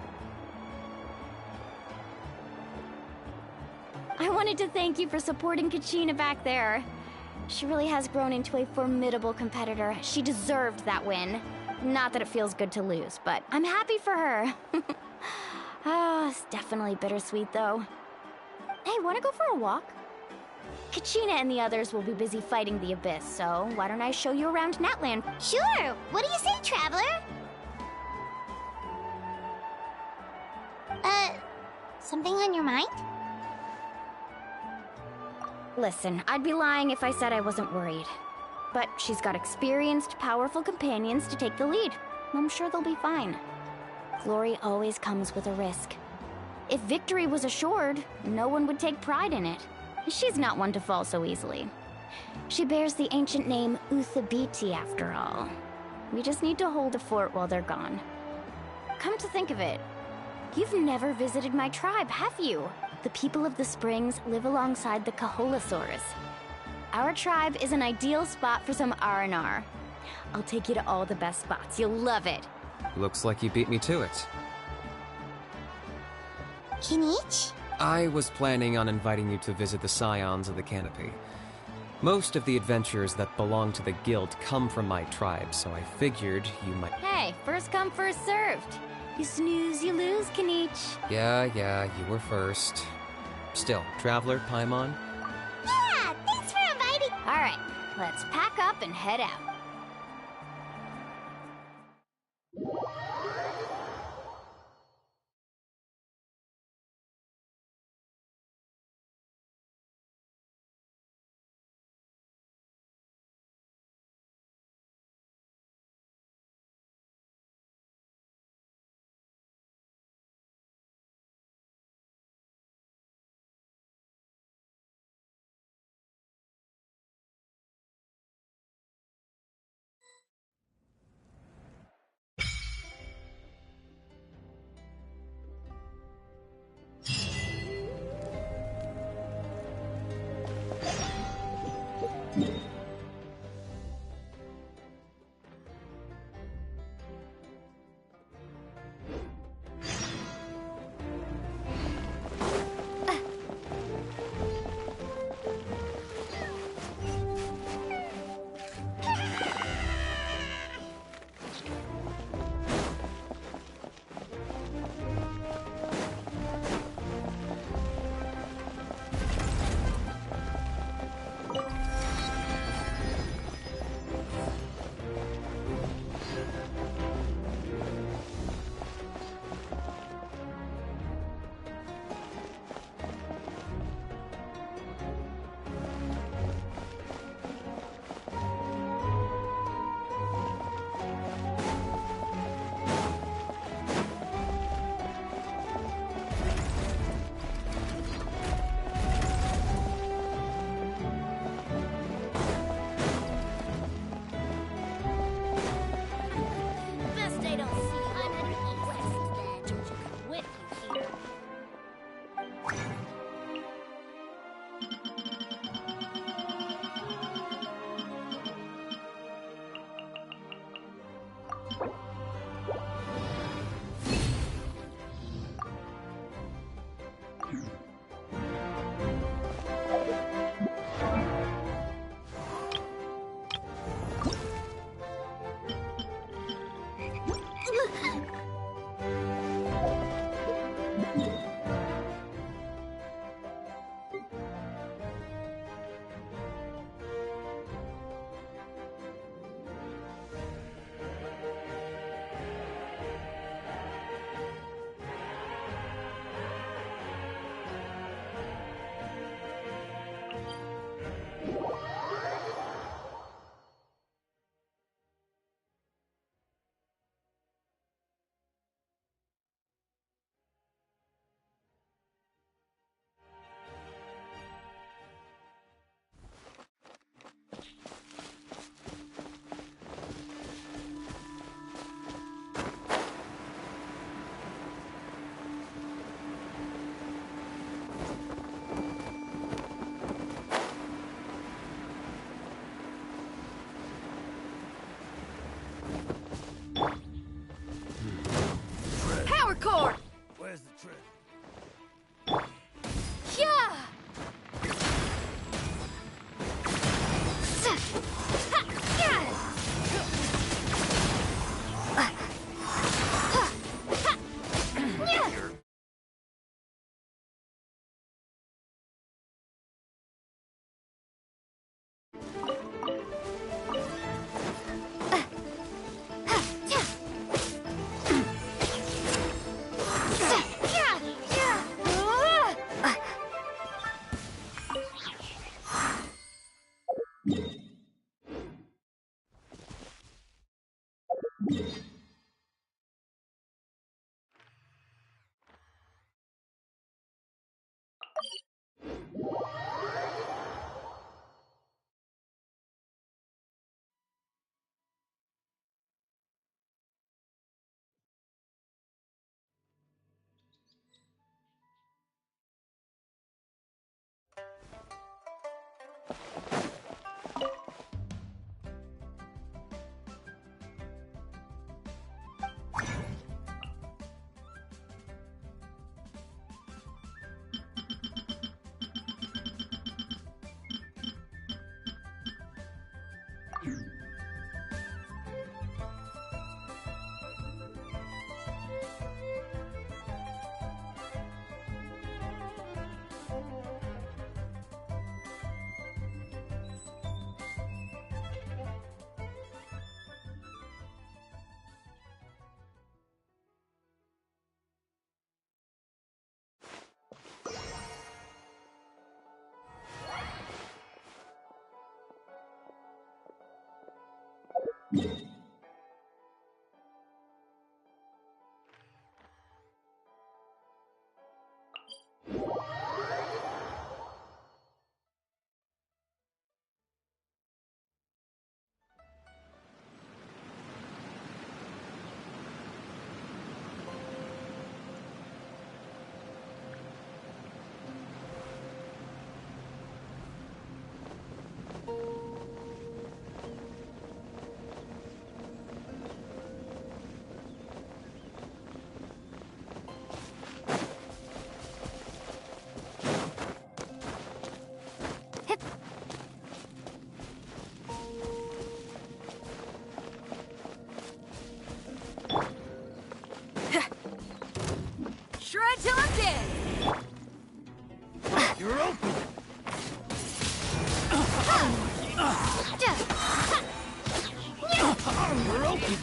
E: I wanted to thank you for supporting Kachina back there. She really has grown into a formidable competitor. She deserved that win. Not that it feels good to lose, but I'm happy for her. It's definitely bittersweet, though. Hey, wanna go for a walk? Kachina and the others will be busy fighting the Abyss, so why don't I show you around Natlan?
C: Sure! What do you say, Traveler? Something on your mind?
E: Listen, I'd be lying if I said I wasn't worried. But she's got experienced, powerful companions to take the lead. I'm sure they'll be fine. Glory always comes with a risk. If victory was assured, no one would take pride in it. She's not one to fall so easily. She bears the ancient name Uthabiti, after all. We just need to hold the fort while they're gone. Come to think of it, you've never visited my tribe, have you? The people of the Springs live alongside the Kaholasaurus. Our tribe is an ideal spot for some R&R. I'll take you to all the best spots. You'll love it.
D: Looks like you beat me to it.
C: Kinich?
D: I was planning on inviting you to visit the Scions of the Canopy. Most of the adventures that belong to the Guild come from my tribe, so I figured you might...
E: Hey, first come, first served. You snooze, you lose, Kinich.
D: Yeah, you were first. Still, Traveler, Paimon?
C: Yeah, thanks for inviting.
E: All right, let's pack up and head out.
O: Shred till I'm dead!
Q: You're open! You're open!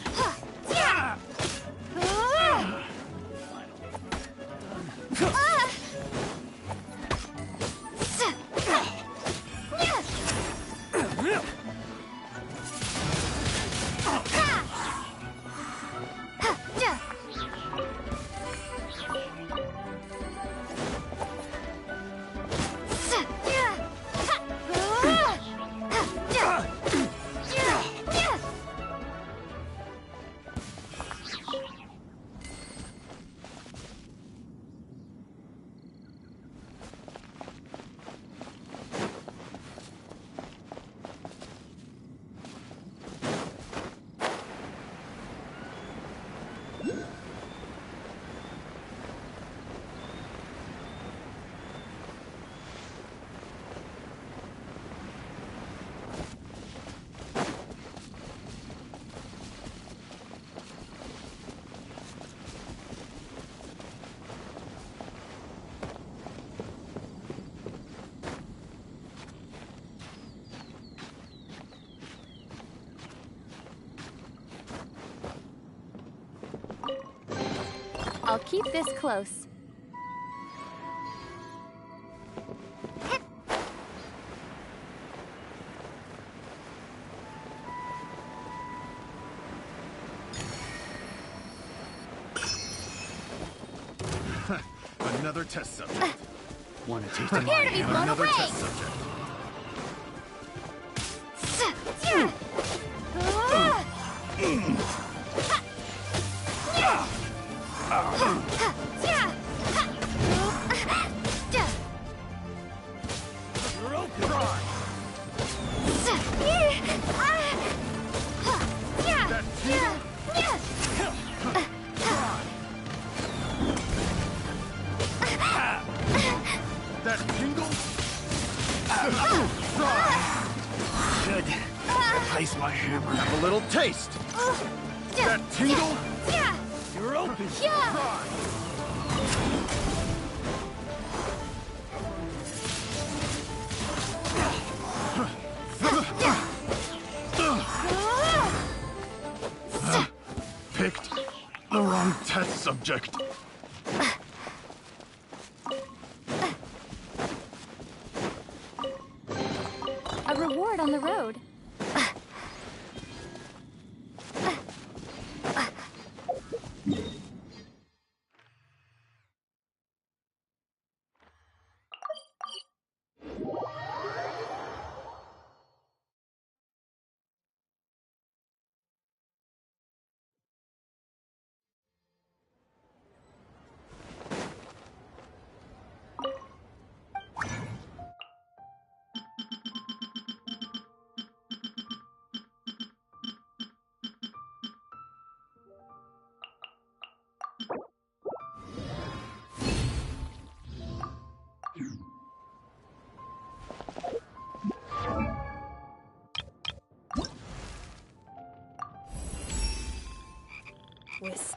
E: I'll keep this close.
K: Another test subject. Want to taste
B: Prepare to be blown
K: Another
B: away.
K: test subject. That tingle? Good. Replace my hammer. Have a little taste. That tingle? You're open. Picked the wrong test subject.
E: A reward on the road.
S: With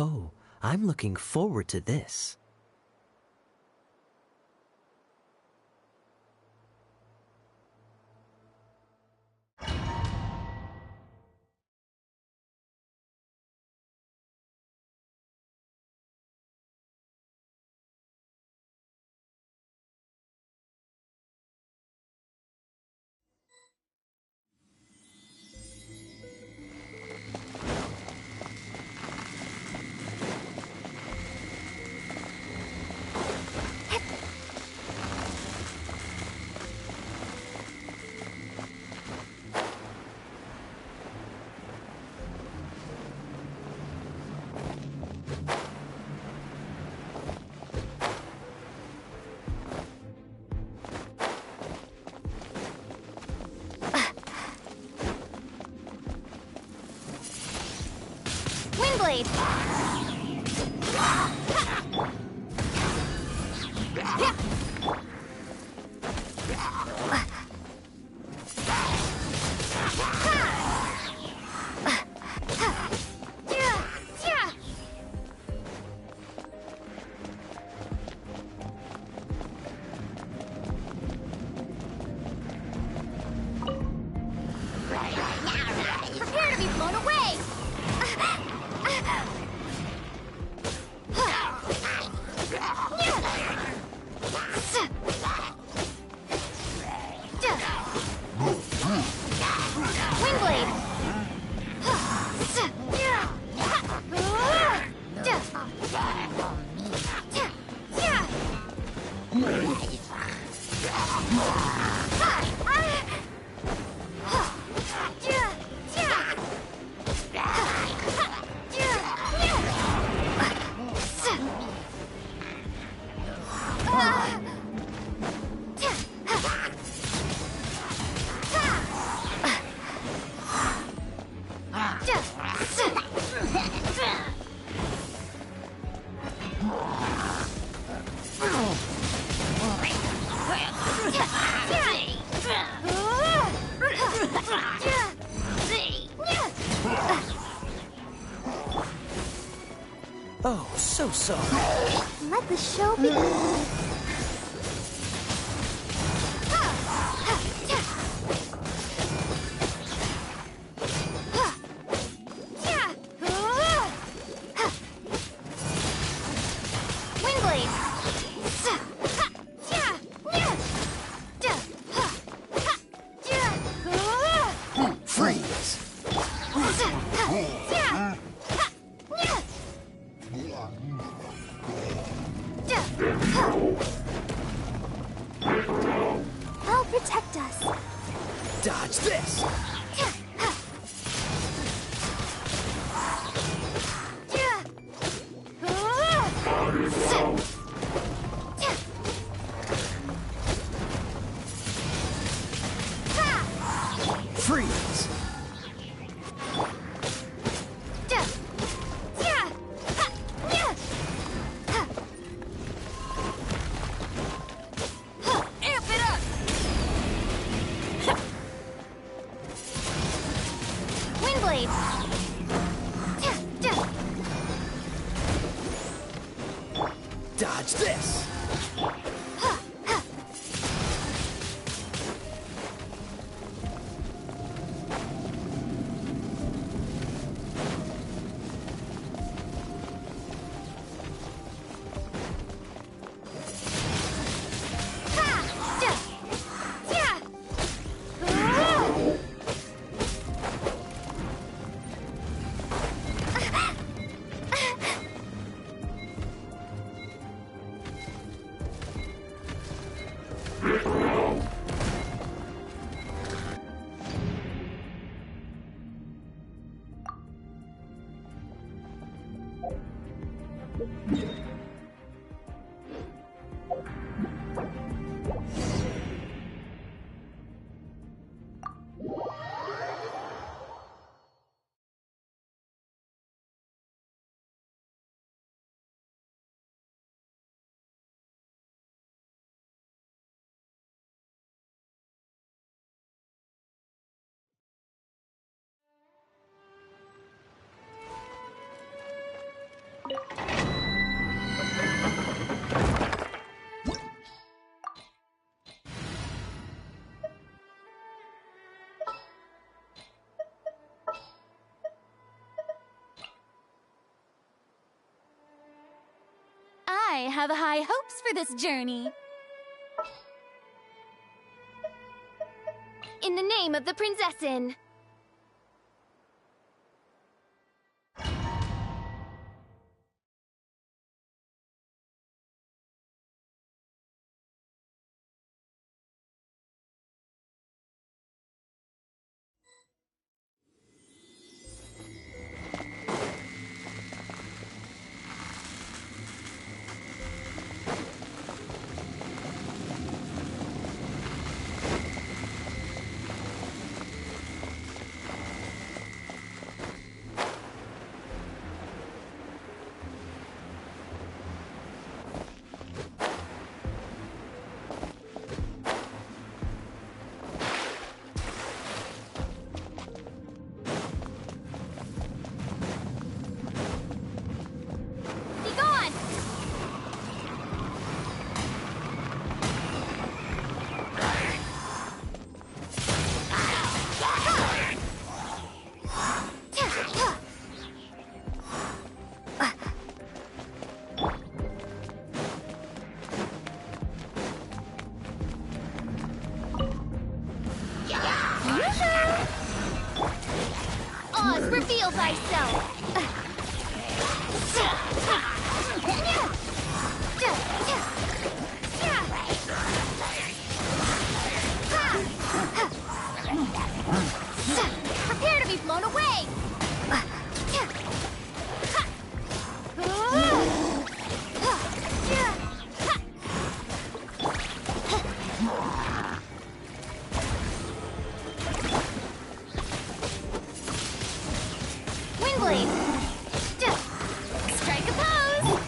U: Oh, I'm looking forward to this.
E: Windblade!
B: Prepare to be blown away!
U: Oh, so sorry.
C: Let the show begin.
B: They'll protect us.
U: Dodge this! Freeze! Dodge this!
B: have high hopes for this journey.
S: In the name of the Prinzessin.
B: Oz, reveal thyself! Prepare to be blown away! Windblade! Strike a pose!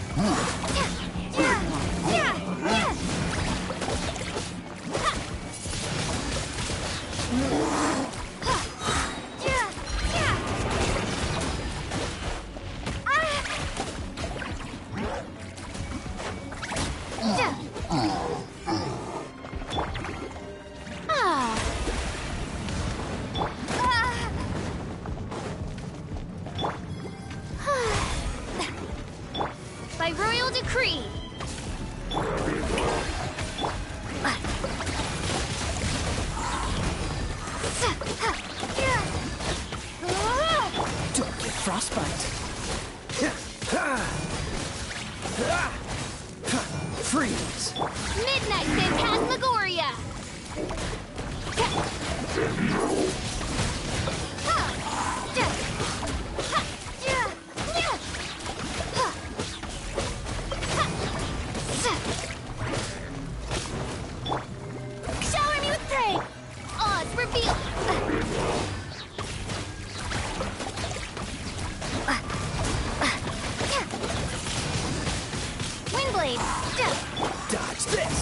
B: By royal decree!
U: Don't get frostbite. Freeze.
B: Midnight Phantasmagoria! Shower me with prey! Oz, reveal! Windblade!
U: Dodge this.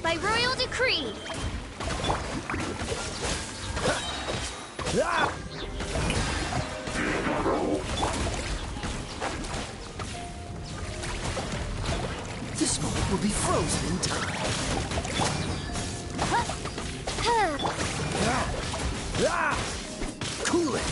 B: By royal decree!
U: This moment will be frozen in time. Cool it.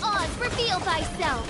B: Oz, reveal thyself!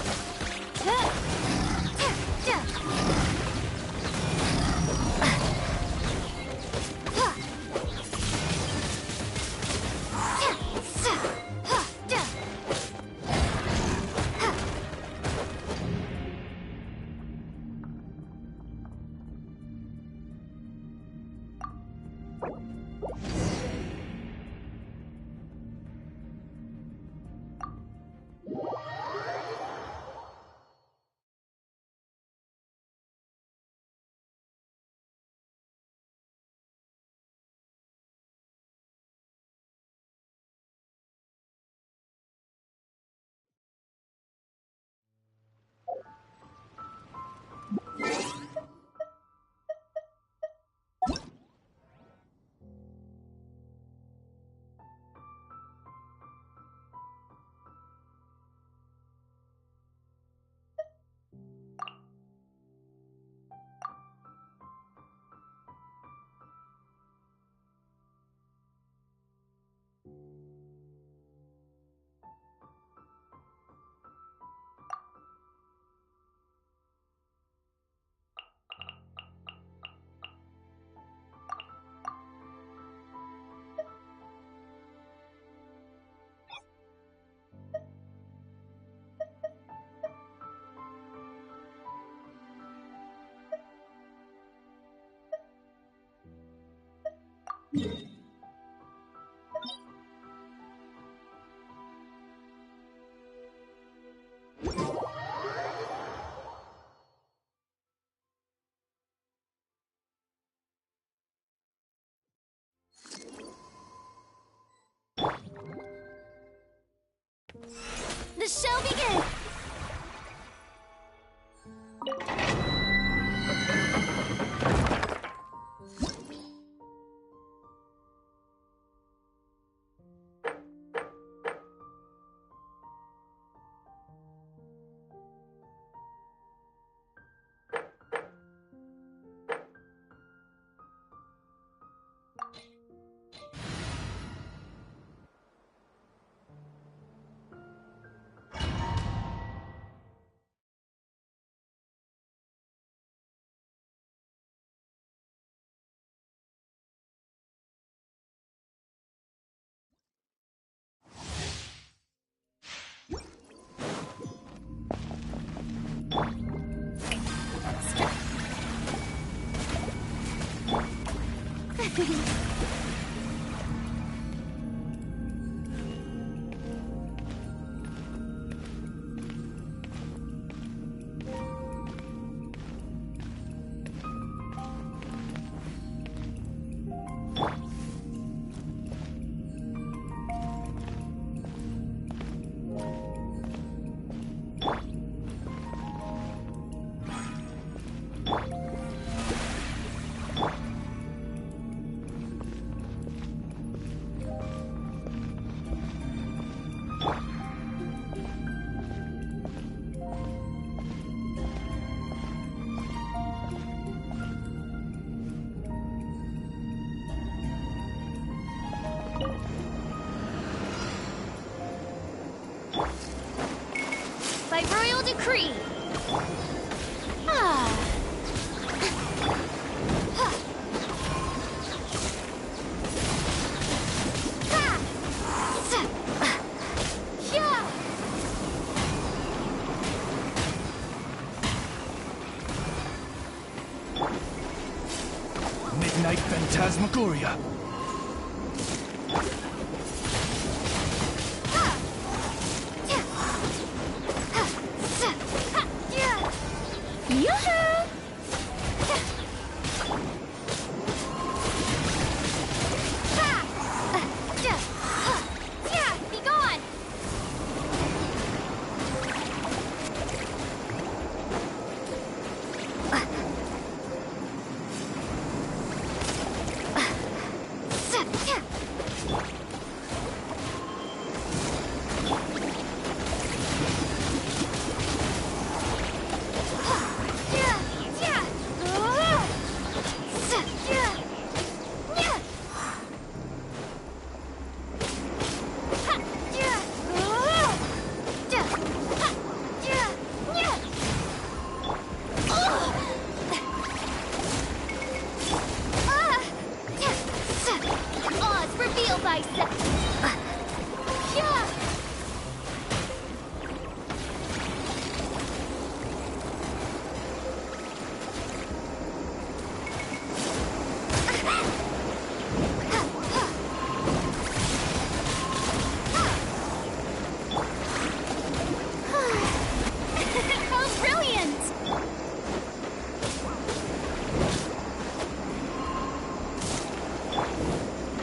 B: the show begin! By royal decree.
K: Midnight Phantasmagoria.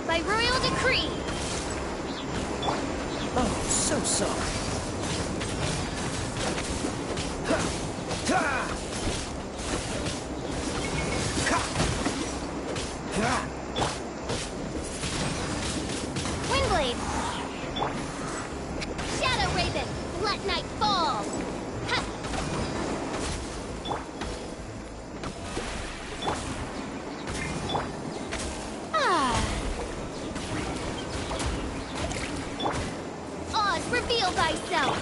B: By royal decree.
K: Oh, so sorry.
B: Windblade. Shadow Raven, let night fall. Ha. Oz, reveal thyself.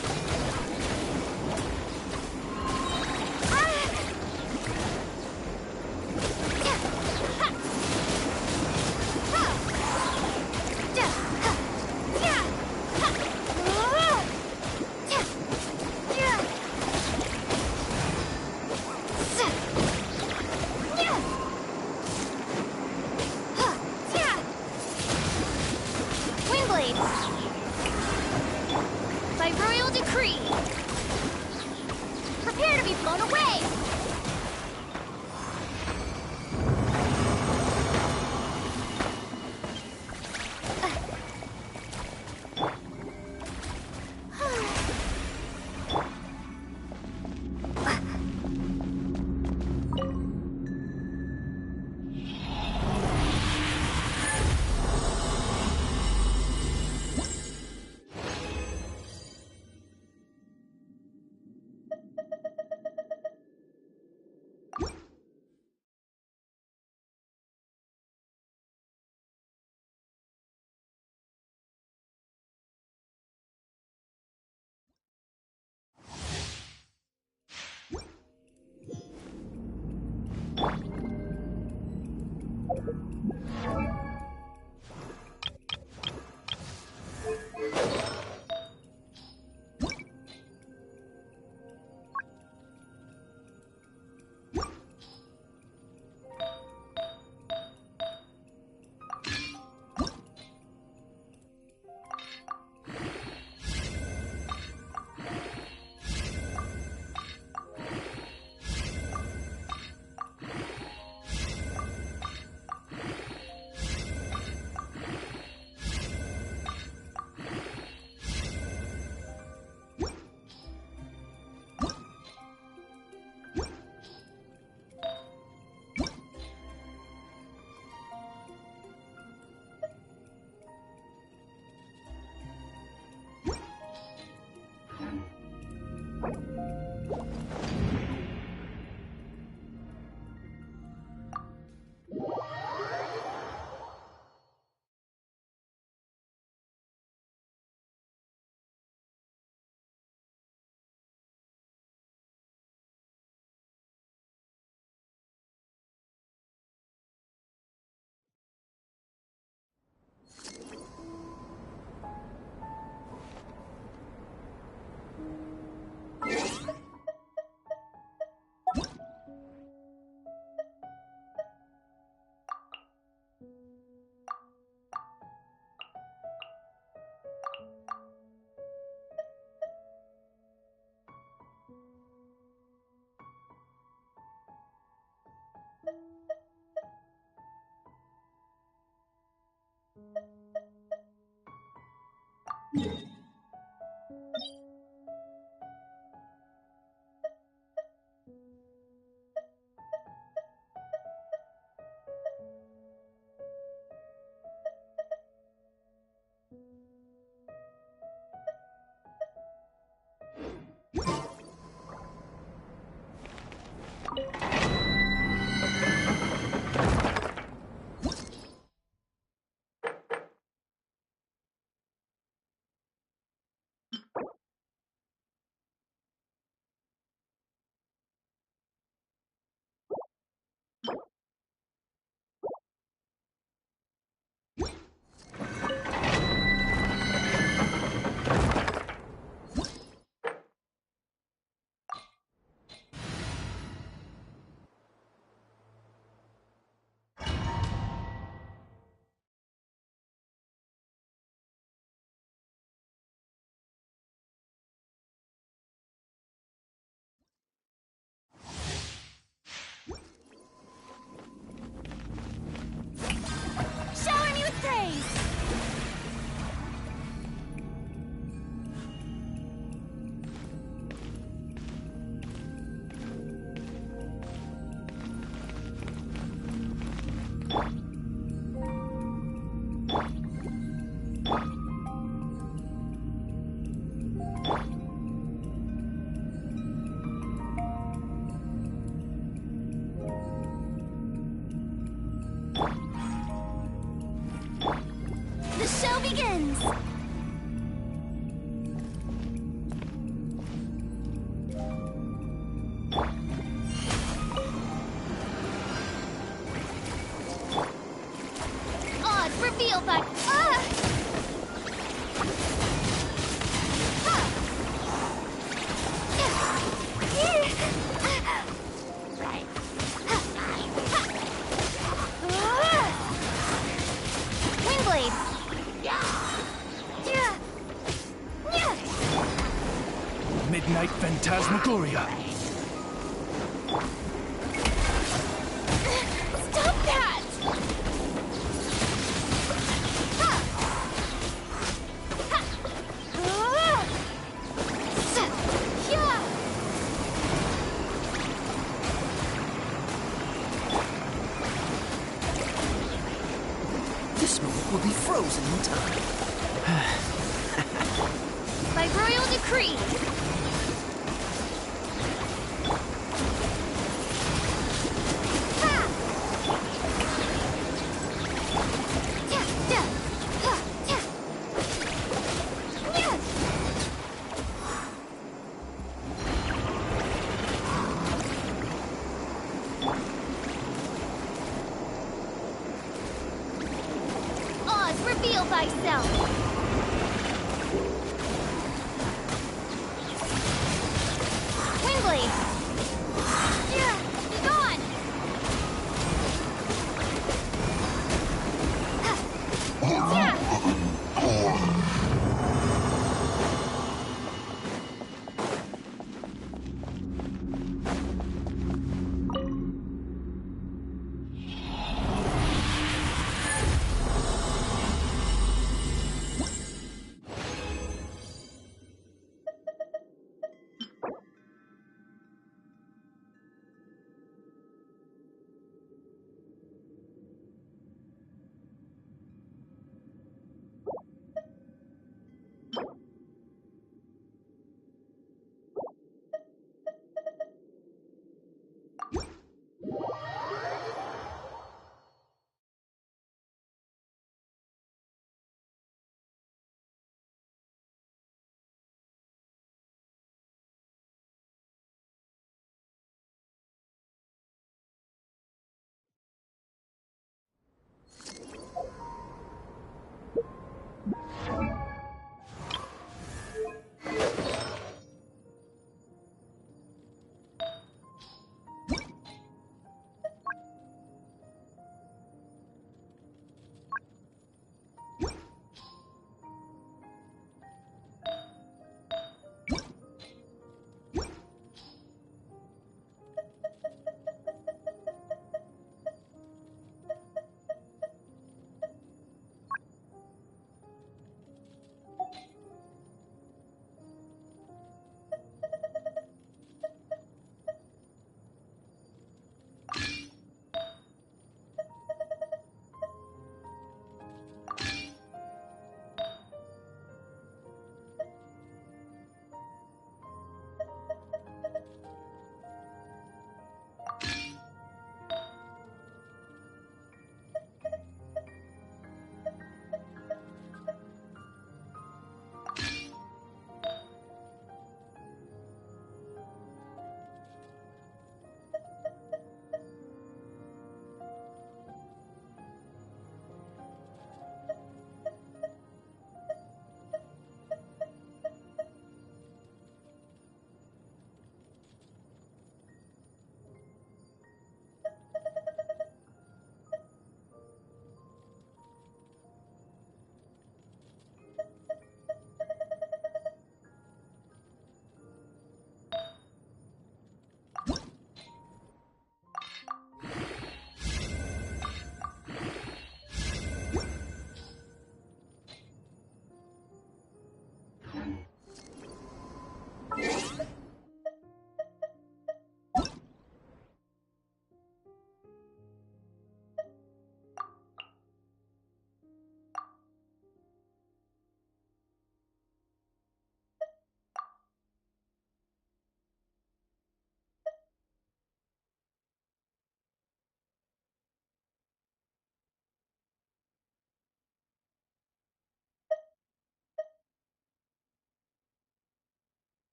B: Windblade. By royal decree. Prepare to be blown away.
A: reveal by... Windblade!
Q: Midnight Phantasmagoria.
A: Stop that!
U: This moment will be frozen in time.
A: By royal decree! Oz, reveal thyself! Windblade! Be gone!